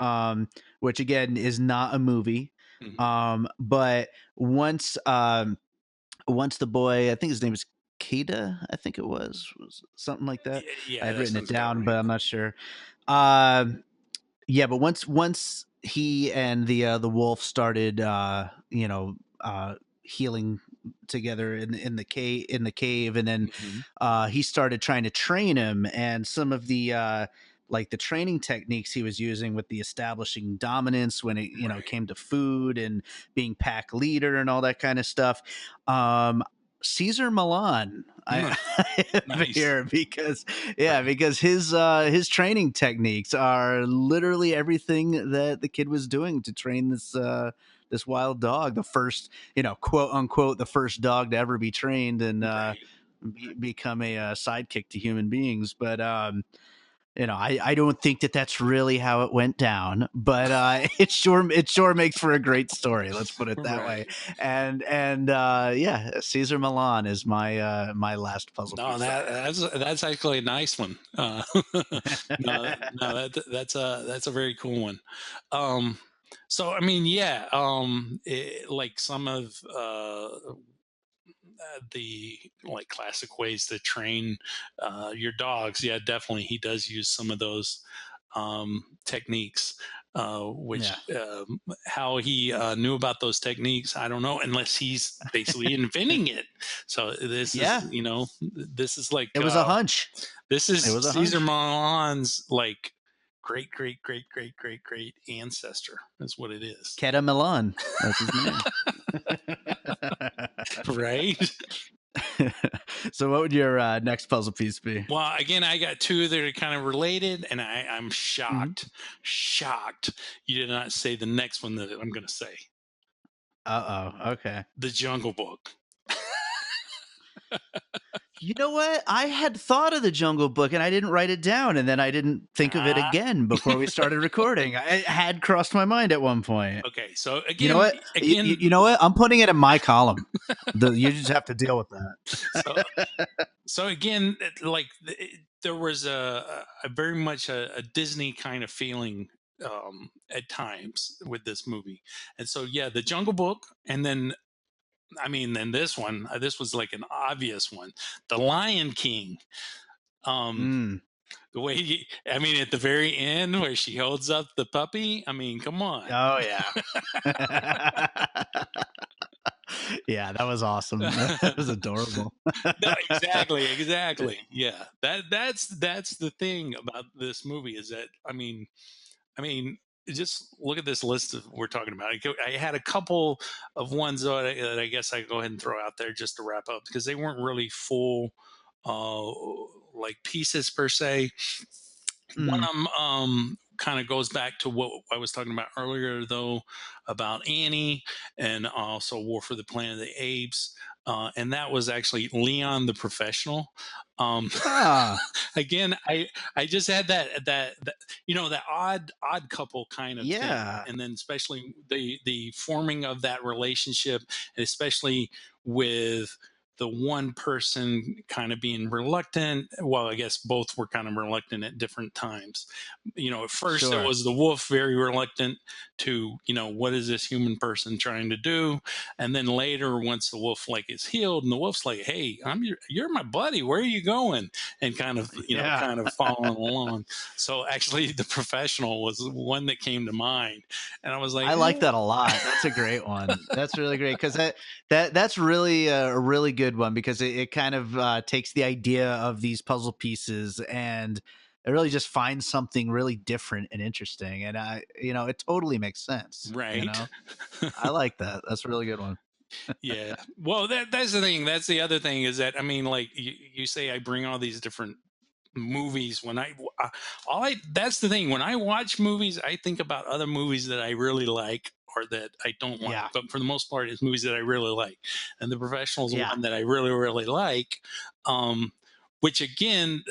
S1: which again is not a movie.
S2: Mhm.
S1: But once the boy, I think his name is Kida, I think it was something like that. I
S2: Yeah,
S1: had
S2: that
S1: written it
S2: sounds about
S1: down,
S2: right.
S1: but I'm not sure. Um, yeah, but once he and the wolf started, healing together in the cave, and then
S2: Mhm.
S1: he started trying to train him, and some of the like the training techniques he was using with the establishing dominance when it
S2: Right.
S1: came to food and being pack leader and all that kind of stuff. um Caesar Milan, I,
S2: Huh,
S1: I have
S2: nice.
S1: here because
S2: Right.
S1: because his training techniques are literally everything that the kid was doing to train this wild dog, the first, quote unquote, the first dog to ever be trained and
S2: Right.
S1: become a sidekick to human beings. But I don't think that that's really how it went down, but it sure makes for a great story. Let's put it that way.
S2: Right.
S1: And yeah, Caesar Milan is my last puzzle
S2: No,
S1: piece that
S2: that's actually a nice one. No,
S1: I
S2: no, that's a very cool one. Um, so I mean, yeah, like some of the like classic ways to train your dogs. Yeah, definitely, he does use some of those techniques. Which
S1: have.
S2: how he knew about those techniques, I don't know, unless he's basically inventing it. So this
S1: Yeah,
S2: is, this is like
S1: it was a hunch.
S2: this
S1: It
S2: is
S1: was a
S2: Caesar
S1: hunch.
S2: Milan's like great great great great great great ancestor. That's what it is,
S1: Keta Milan, that's his name.
S2: right?
S1: So, what would your next puzzle piece be?
S2: Well, again, I got two that are kind of related, and I'm
S1: Hmm.
S2: shocked you did not say the next one that I'm going to say.
S1: Uh-oh. Okay.
S2: The Jungle Book.
S1: You know what? I had thought of the Jungle Book and I didn't write it down, and then I didn't think of it
S2: Ah,
S1: again before we started recording. It had crossed my mind at one point.
S2: okay. So
S1: You know
S2: again,
S1: what? You know what? I'm putting it in my column. You just have to deal with
S2: so
S1: that.
S2: again, like there was a very much a Disney kind of feeling at times with this movie, and so yeah, the Jungle Book, and then I mean, then this one, this was like an obvious one, The Lion King. Um,
S1: Mm.
S2: the way I mean, at the very end where she holds up the puppy, I mean, come on.
S1: Oh yeah. Yeah, that was awesome. That was adorable.
S2: No, exactly, exactly. Yeah, that's the thing about this movie is that I mean, just look at this list of we're talking about. I had a couple of ones that I guess I go ahead and throw out there just to wrap up because they weren't really full, uh, like pieces per se. One
S1: Mm.
S2: of them kind of goes back to what I was talking about earlier, though, about Annie and also War for the Planet of the Apes. And that was actually Leon the Professional. Um,
S1: Ah,
S2: again, I just had that that odd couple kind of thing,
S1: yeah.
S2: and then especially the forming of that relationship, and especially with the one person kind of being reluctant. Well, I guess both were kind of reluctant at different times. At first it
S1: Sure.
S2: was the wolf very reluctant to, what is this human person trying to do? And then later, once the wolf like is healed, and the wolf's like, "Hey, you're my buddy. Where are you going?" And kind of,
S1: Yeah.
S2: kind of following along. So actually, the professional was one that came to mind, and I was like,
S1: I like
S2: eh.
S1: that a lot. That's a great one. That's really great because that's really a really good one because it kind of takes the idea of these puzzle pieces and it really just finds something really different and interesting. And it totally makes sense.
S2: Right.
S1: I like that. That's a really good one.
S2: Yeah. Well, that's the thing. That's the other thing is that, I mean, like you say, I bring all these different movies when all I that's the thing, when I watch movies I think about other movies that I really like or that I don't like,
S1: Yeah.
S2: but for the most part it's movies that I really like, and The Professional is
S1: Yeah.
S2: one that I really really like. um which again,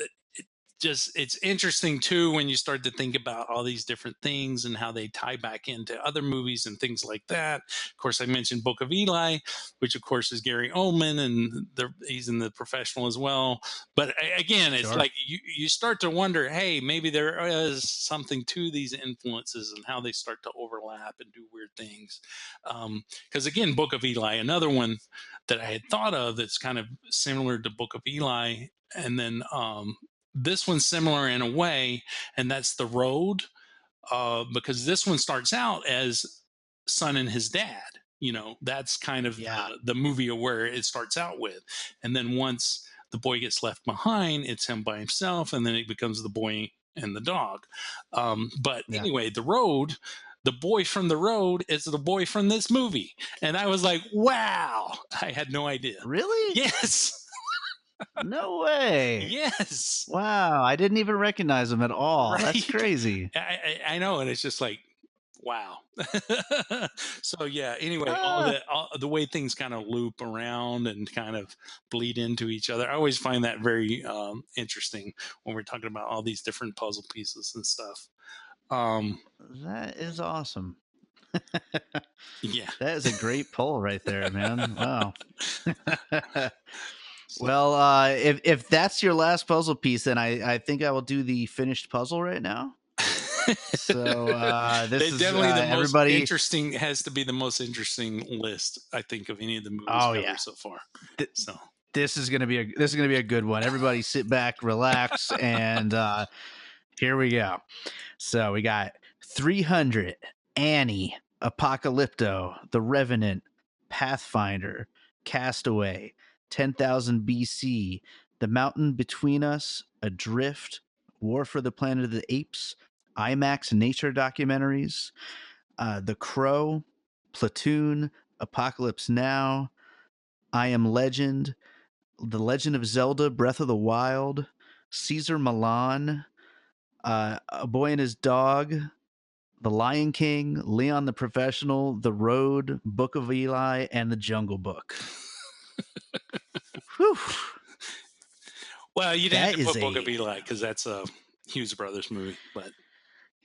S2: just it's interesting too when you start to think about all these different things and how they tie back into other movies and things like that. Of course, I mentioned Book of Eli, which of course is Gary Oldman, and he's in The Professional as well. But again, it's
S1: Sure.
S2: like you start to wonder, hey, maybe there is something to these influences and how they start to overlap and do weird things. Because again, Book of Eli, another one that I had thought of that's kind of similar to Book of Eli, and then this one's similar in a way, and that's The Road, because this one starts out as son and his dad. That's kind of
S1: Yeah.
S2: the movie where it starts out with, and then once the boy gets left behind, it's him by himself, and then it becomes the boy and the dog. But
S1: Yeah.
S2: anyway, The Road. The boy from The Road is the boy from this movie. And I was like, wow, I had no idea.
S1: Really?
S2: Yes.
S1: No way.
S2: Yes.
S1: Wow. I didn't even recognize him at all. That's
S2: Right.
S1: crazy.
S2: I know, and it's just like, wow. So yeah. Anyway,
S1: Ah.
S2: all the way things kind of loop around and kind of bleed into each other. I always find that very interesting when we're talking about all these different puzzle pieces and stuff. Um,
S1: That is awesome.
S2: yeah.
S1: That is a great poll right there, man. Wow.
S2: So
S1: Well, if that's your last puzzle piece, then I think I will do the finished puzzle right now. So
S2: they
S1: this is
S2: definitely the most
S1: everybody.
S2: interesting, has to be the most interesting list I think of any of the movies
S1: Oh
S2: covered
S1: yeah,
S2: so far.
S1: Th-
S2: So
S1: this is gonna be a good one. Everybody, sit back, relax, and here we go. So we got 300, Annie, Apocalypto, The Revenant, Pathfinder, Castaway, 10,000 BC, The Mountain Between Us, Adrift, War for the Planet of the Apes, IMAX nature documentaries, The Crow, Platoon, Apocalypse Now, I Am Legend, The Legend of Zelda, Breath of the Wild, Caesar Milan, A Boy and His Dog, The Lion King, Leon the Professional, The Road, Book of Eli, and The Jungle Book. Whew.
S2: well, you didn't have
S1: That
S2: to
S1: is
S2: put Book
S1: a
S2: of Eli because that's a Hughes Brothers movie, but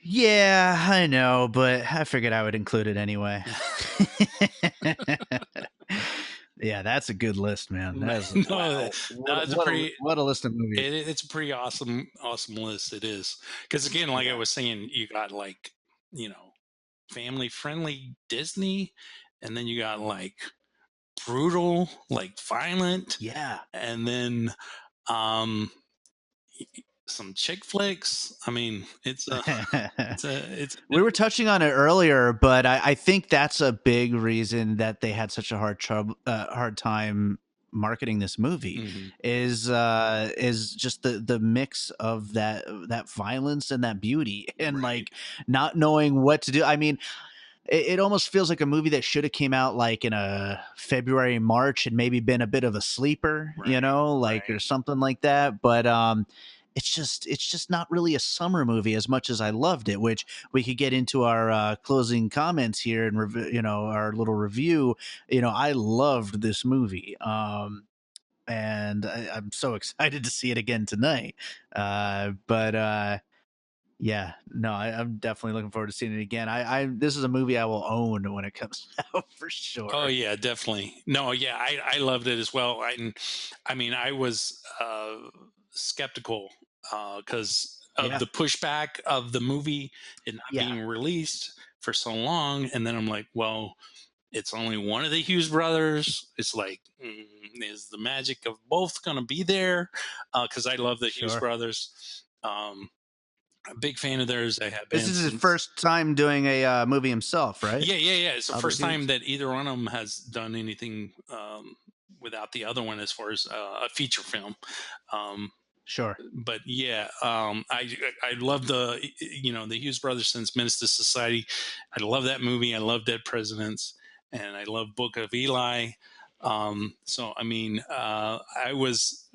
S1: Yeah, I know, but I figured I would include it anyway. Yeah, that's a good list, man. That is
S2: no,
S1: wow.
S2: no, it's a pretty
S1: What a list of movies.
S2: it's a pretty awesome list. It is, because again, like I
S1: Yeah.
S2: was saying, you got like, family friendly Disney, and then you got like brutal, like violent,
S1: Yeah.
S2: and then um some chick flicks. I mean, it's
S1: We were touching on it earlier, but I think that's a big reason that they had such a hard time marketing this movie
S2: mhm,
S1: is just the mix of that violence and that beauty and
S2: right,
S1: like not knowing what to do. I mean, it almost feels like a movie that should have came out like in a February, March, and maybe been a bit of a sleeper,
S2: right,
S1: like or
S2: right,
S1: something like that. But it's just not really a summer movie as much as I loved it, which we could get into our closing comments here and our little review. I loved this movie. And I'm so excited to see it again tonight. But Yeah, no, I'm definitely looking forward to seeing it again. I this is a movie I will own when it comes out for
S2: Oh
S1: sure.
S2: yeah, definitely. No, yeah, I loved it as well. I mean, I was skeptical because of
S1: Yeah,
S2: the pushback of the movie, it not
S1: yeah,
S2: being released for so long, and then I'm like, well, it's only one of the Hughes brothers. It's like, is the magic of both going to be there? Because I love the Hughes
S1: sure.
S2: brothers. Um, a big fan of theirs. I have
S1: This
S2: been
S1: is his
S2: since.
S1: first time doing a movie himself, right?
S2: Yeah, yeah, yeah. It's the
S1: Albert
S2: first time
S1: Hughes.
S2: that either one of them has done anything without the other one as far as a feature film. Um,
S1: Sure.
S2: but yeah, I love the Hughes brothers since Menace to Society. I love that movie. I love Dead Presidents, and I love Book of Eli. So I mean, I was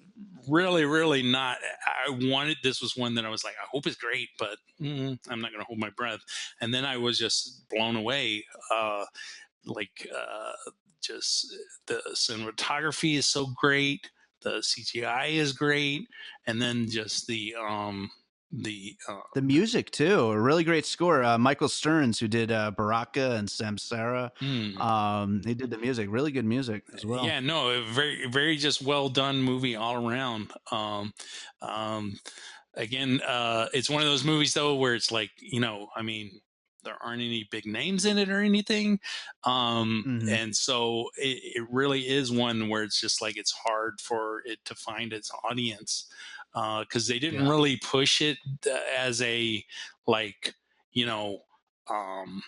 S2: really not. I wanted this was one that I was like, I hope it's great, but I'm not going to hold my breath. And then I was just blown away. Like just the cinematography is so great, the CGI is great, and then just the
S1: The music too, a really great score. Michael Stearns, who did Baraka and Samsara,
S2: mm,
S1: he did the music. Really good music as well.
S2: yeah, no, a very just well done movie all around. Um, Again, it's one of those movies though where it's like, I mean, there aren't any big names in it or anything,
S1: Hmm.
S2: and so it really is one where it's just like it's hard for it to find its audience because they didn't
S1: Yeah,
S2: really push it as a like you know um,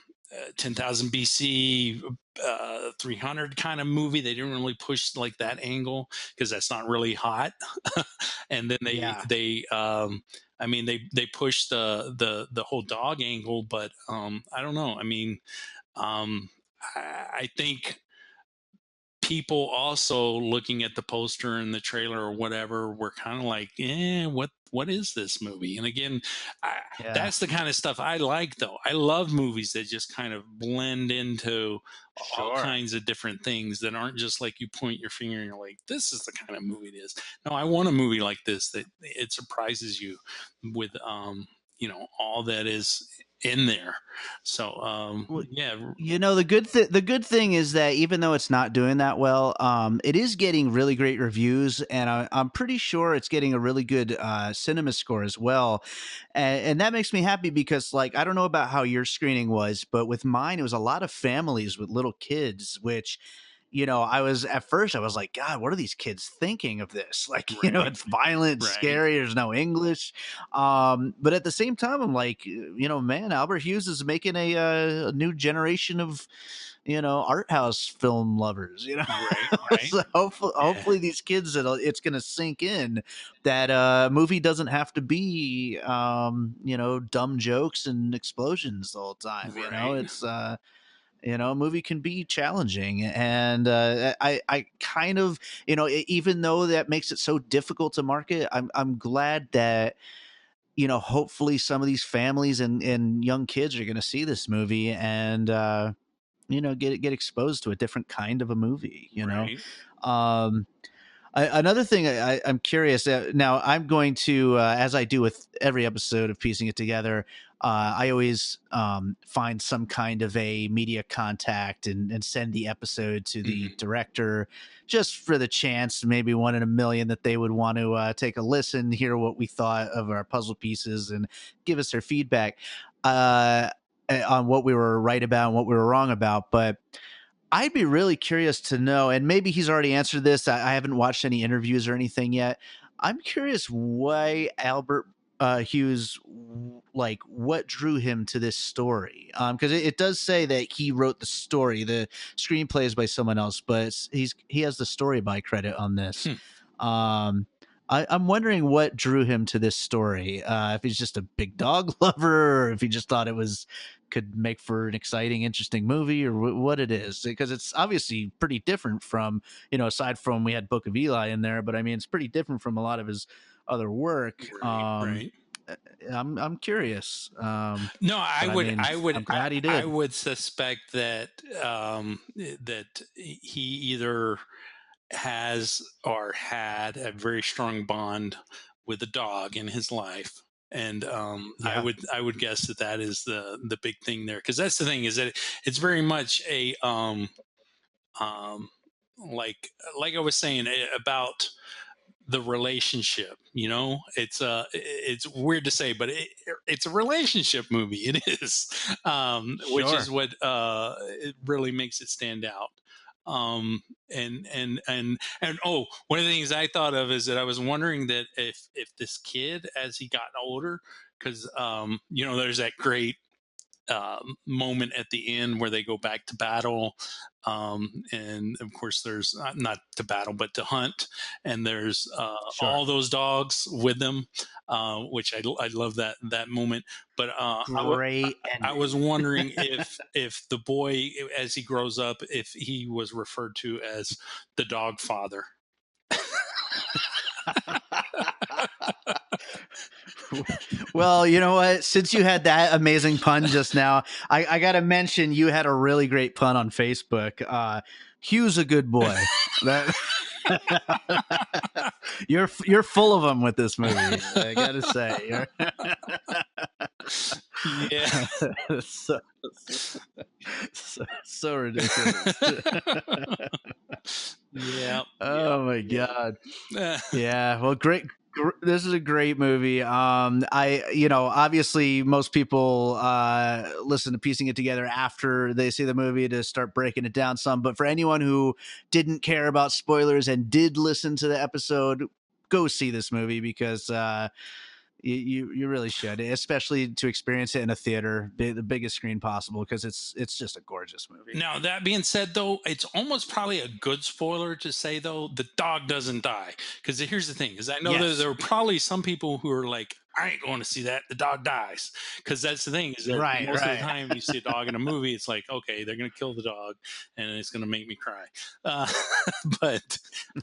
S2: 10,000 BC 300 kind of movie. They didn't really push like that angle because that's not really hot. And then
S1: yeah.
S2: I mean, they push the whole dog angle, but I don't know. I mean, um, I think people also looking at the poster and the trailer or whatever were kind of like, what is this movie? And again, I,
S1: Yeah,
S2: that's the kind of stuff I like, though. I love movies that just kind of blend into all
S1: sure.
S2: kinds of different things that aren't just like you point your finger and you're like, this is the kind of movie it is. No, I want a movie like this that it surprises you with, all that is in there. So,
S1: Well,
S2: yeah,
S1: the good thing is that even though it's not doing that well, it is getting really great reviews, and I'm pretty sure it's getting a really good cinema score as well, and that makes me happy because, like, I don't know about how your screening was, but with mine, it was a lot of families with little kids, which. I was at first, I was like, God, what are these kids thinking of this? Like,
S2: right,
S1: it's violent,
S2: right,
S1: scary, there's no English. But at the same time, I'm like, man, Albert Hughes is making a new generation of, art house film lovers.
S2: right, right.
S1: So
S2: Yeah.
S1: hopefully these kids, it's going to sink in that movie doesn't have to be, dumb jokes and explosions the whole time.
S2: Right,
S1: It's a movie can be challenging, and I kind of, even though that makes it so difficult to market, I'm glad that hopefully some of these families and young kids are going to see this movie and get exposed to a different kind of a movie.
S2: right.
S1: Um, Another thing I'm curious now. I'm going to, as I do with every episode of Piecing It Together, I always find some kind of a media contact and send the episode to the
S2: Mhm.
S1: director, just for the chance, maybe one in a million, that they would want to take a listen, hear what we thought of our puzzle pieces, and give us their feedback uh, on what we were right about and what we were wrong about. But I'd be really curious to know, and maybe he's already answered this. I haven't watched any interviews or anything yet. I'm curious why Albert Hughes, like, what drew him to this story? Because it does say that he wrote the story. The screenplay is by someone else, but he has the story by credit on this.
S2: Hmm.
S1: Um, I'm wondering what drew him to this story. If he's just a big dog lover, or if he just thought it was could make for an exciting, interesting movie, or what it is, because it's obviously pretty different from, aside from we had Book of Eli in there, but I mean, it's pretty different from a lot of his other work.
S2: Right, right.
S1: Uh, I'm curious,
S2: No,
S1: but I mean, I'm glad he
S2: I
S1: did.
S2: would suspect that that he either has or had a very strong bond with a dog in his life. And
S1: Yeah.
S2: I would guess that is the big thing there, because that's the thing, is that it's very much a um, like I was saying, about the relationship. It's weird to say, but it's a relationship movie. It is, which is
S1: Sure.
S2: what it really makes it stand out. um and oh, one of the things I thought of is that I was wondering that if this kid, as he got older, because there's that great moment at the end where they go back to battle, and of course there's not to battle but to hunt, and there's
S1: Sure.
S2: all those dogs with them, which I love that moment. But
S1: Great
S2: I was
S1: ending.
S2: wondering if the boy, as he grows up, if he was referred to as the dog father.
S1: Well, you know what? Since you had that amazing pun just now, I got to mention you had a really great pun on Facebook. Hugh's a good boy. That you're full of them with this movie. I got to say,
S2: Yeah.
S1: so, so ridiculous.
S2: Yeah.
S1: Oh my
S2: Yeah.
S1: god.
S2: Yeah.
S1: Yeah, well, great. This is a great movie. Obviously, most people listen to piecing it together after they see the movie to start breaking it down some. But for anyone who didn't care about spoilers and did listen to the episode, go see this movie because you really should, especially to experience it in a theater, the biggest screen possible, because it's just a gorgeous movie.
S2: Now, that being said, though, it's almost probably a good spoiler to say, though, the dog doesn't die. Because here's the thing: is I know that
S1: Yes,
S2: there are probably some people who are like, "I ain't going to see that. The dog dies." Because that's the thing, is that
S1: right,
S2: most of the
S1: right.
S2: time you see a dog in a movie, it's like, okay, they're going to kill the dog, and it's going to make me cry. Uh, but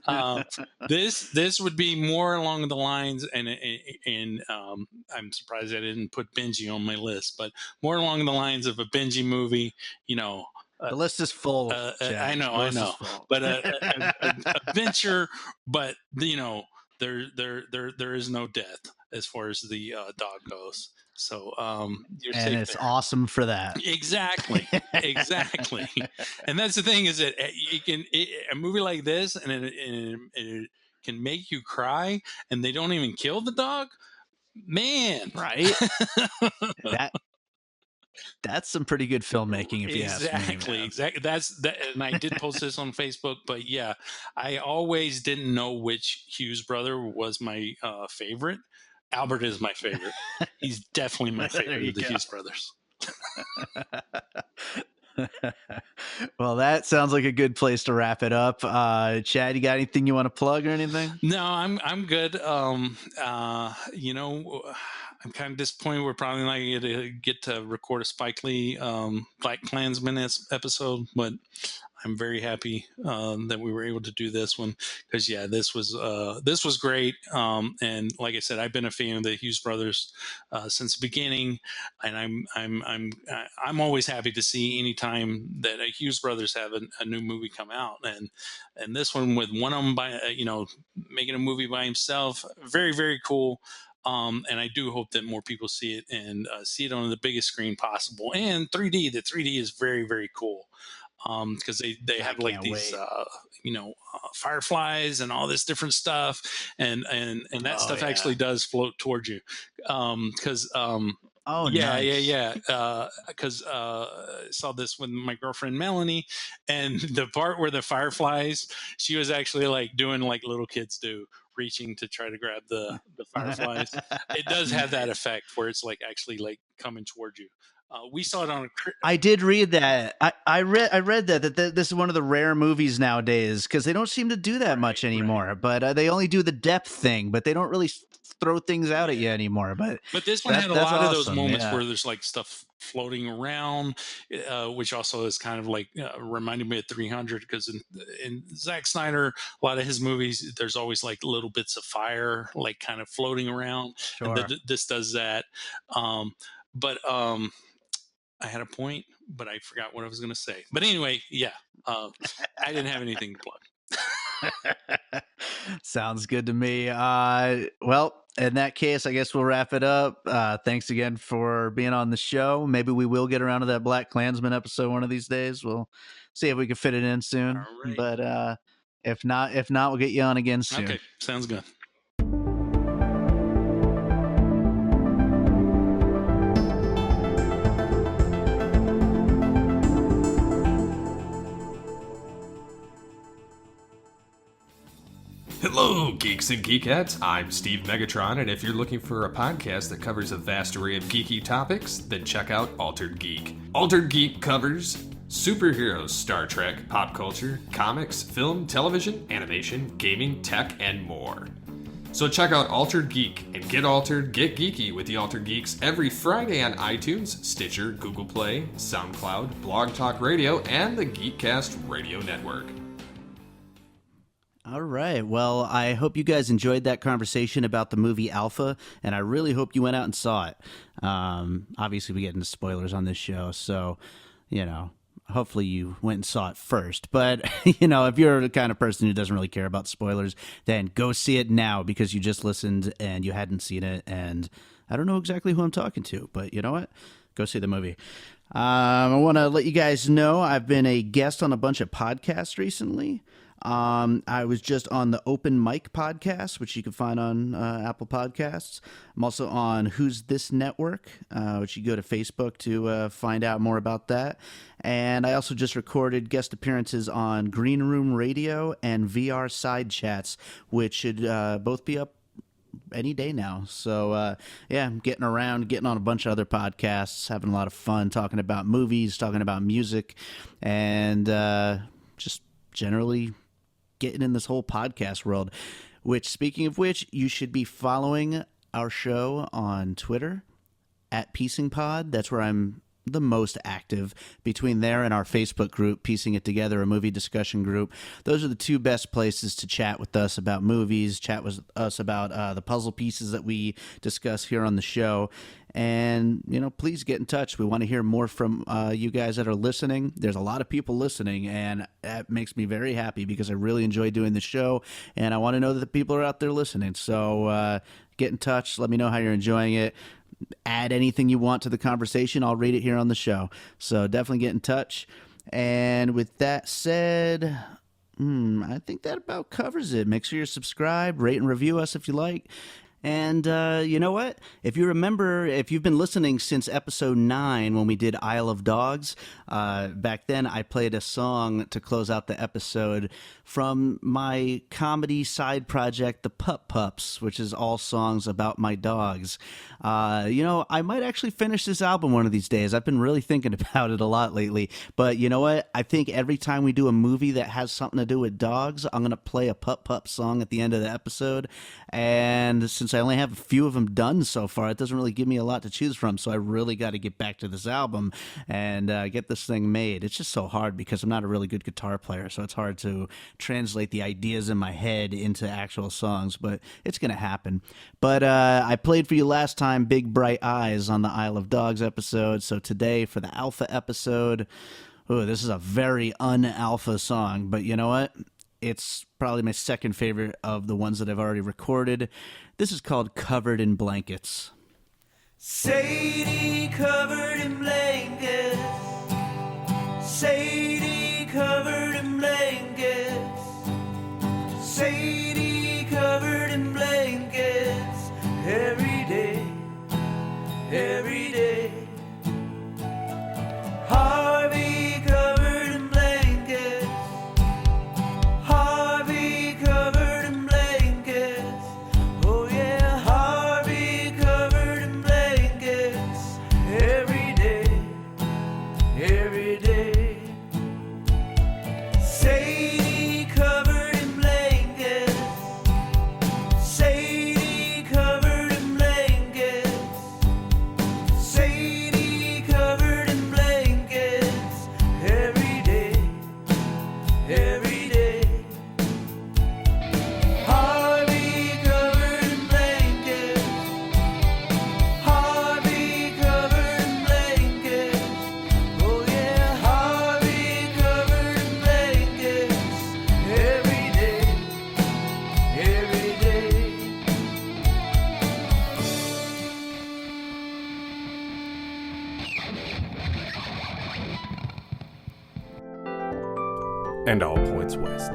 S2: um, this would be more along the lines, and I'm surprised I didn't put Benji on my list, but more along the lines of a Benji movie. You know,
S1: The list is full,
S2: I
S1: Chad.
S2: know,
S1: The
S2: I
S1: list is
S2: know,
S1: full.
S2: but a adventure, but there is no death as far as the dog goes. So you're
S1: And
S2: safe
S1: it's
S2: there.
S1: awesome for that.
S2: Exactly, exactly. And that's the thing, is that a movie like this, and it can make you cry, and they don't even kill the dog. Man,
S1: Right? That that's some pretty good filmmaking, if you ask me,
S2: exactly,
S1: man.
S2: exactly. That's that, and I did post this on Facebook. But yeah, I always didn't know which Hughes brother was my favorite. Albert is my favorite. He's definitely my
S1: There
S2: favorite
S1: you
S2: of the
S1: go.
S2: Hughes brothers.
S1: Well, that sounds like a good place to wrap it up. Chad, you got anything you want to plug or anything?
S2: No, I'm good. I'm kind of disappointed we're probably not going to get to record a Spike Lee Black Klansman episode, but I'm very happy that we were able to do this one, because yeah, this was great. And like I said, I've been a fan of the Hughes brothers since the beginning, and I'm always happy to see anytime that a Hughes brothers have a new movie come out, and this one with one of them by making a movie by himself, very very cool. And I do hope that more people see it, and see it on the biggest screen possible, and 3D. The 3D is very very cool, because they
S1: I
S2: have like
S1: can't
S2: these
S1: wait.
S2: fireflies and all this different stuff, and that
S1: Oh
S2: stuff
S1: yeah.
S2: actually does float towards you, because
S1: Oh
S2: yeah,
S1: nice.
S2: yeah, yeah. Because I saw this with my girlfriend Melanie, and the part where the fireflies, she was actually like doing like little kids do, reaching to try to grab the fireflies. It does have that
S1: Nice.
S2: effect where it's like actually like coming towards you. We saw it on a
S1: I did read that. I read that this is one of the rare movies nowadays because they don't seem to do that
S2: right,
S1: much
S2: right.
S1: anymore. But they only do the depth thing, but they don't really throw things out at
S2: Yeah.
S1: you anymore. But
S2: But this one had a
S1: that's
S2: lot of those
S1: awesome.
S2: moments
S1: Yeah,
S2: where there's like stuff floating around, which also is kind of like reminded me of 300, because in Zack Snyder, a lot of his movies, there's always like little bits of fire, like kind of floating around, and
S1: sure.
S2: this does that. Um, but I had a point, but I forgot what I was going to say. But anyway, yeah, uh, I didn't have anything to plug.
S1: Sounds good to me. Well, in that case, I guess we'll wrap it up. Thanks again for being on the show. Maybe we will get around to that Black Klansman episode one of these days. We'll see if we can fit it in soon.
S2: All right.
S1: But if not, we'll get you on again soon.
S2: Okay, sounds good.
S3: Hello, geeks and geekettes. I'm Steve Megatron, and if you're looking for a podcast that covers a vast array of geeky topics, then check out Altered Geek. Altered Geek covers superheroes, Star Trek, pop culture, comics, film, television, animation, gaming, tech, and more. So check out Altered Geek and get altered, get geeky with the Altered Geeks every Friday on iTunes, Stitcher, Google Play, SoundCloud, Blog Talk Radio, and the Geekcast Radio Network.
S1: All right. Well, I hope you guys enjoyed that conversation about the movie Alpha, and I really hope you went out and saw it. Obviously, we get into spoilers on this show, so, hopefully you went and saw it first. But, if you're the kind of person who doesn't really care about spoilers, then go see it now because you just listened and you hadn't seen it. And I don't know exactly who I'm talking to, but you know what? Go see the movie. I want to let you guys know I've been a guest on a bunch of podcasts recently. I was just on the Open Mic podcast, which you can find on Apple Podcasts. I'm also on Who's This Network, which you go to Facebook to find out more about that. And I also just recorded guest appearances on Green Room Radio and VR Side Chats, which should both be up any day now. So, I'm getting around, getting on a bunch of other podcasts, having a lot of fun talking about movies, talking about music, and just generally getting in this whole podcast world, which, speaking of which, you should be following our show on Twitter at PiecingPod. That's where I'm the most active. Between there and our Facebook group, Piecing It Together, a movie discussion group, those are the two best places to chat with us about movies, chat with us about the puzzle pieces that we discuss here on the show. And, please get in touch. We want to hear more from you guys that are listening. There's a lot of people listening, and that makes me very happy because I really enjoy doing the show, and I want to know that the people are out there listening. So get in touch. Let me know how you're enjoying it. Add anything you want to the conversation. I'll read it here on the show. So definitely get in touch. And with that said, I think that about covers it. Make sure you're subscribed, rate and review us if you like. And you know what? If you remember, if you've been listening since episode 9 when we did Isle of Dogs, back then I played a song to close out the episode from my comedy side project, The Pup Pups, which is all songs about my dogs. I might actually finish this album one of these days. I've been really thinking about it a lot lately. But you know what? I think every time we do a movie that has something to do with dogs, I'm going to play a Pup Pup song at the end of the episode. And since I only have a few of them done so far, it doesn't really give me a lot to choose from. So I really got to get back to this album and get this thing made. It's just so hard because I'm not a really good guitar player. So it's hard to translate the ideas in my head into actual songs, but it's going to happen. But I played for you last time Big Bright Eyes on the Isle of Dogs episode. So today for the Alpha episode, this is a very un-alpha song, but you know what? It's probably my second favorite of the ones that I've already recorded. This is called Covered in Blankets.
S4: Sadie covered in blankets. Sadie covered in blankets. Sadie covered in blankets. Every day, every day. Harvey covered in blankets. Harvey covered in blankets. Oh yeah, Harvey covered in blankets. Every day, every day. Sadie covered in blankets.
S5: And all points west.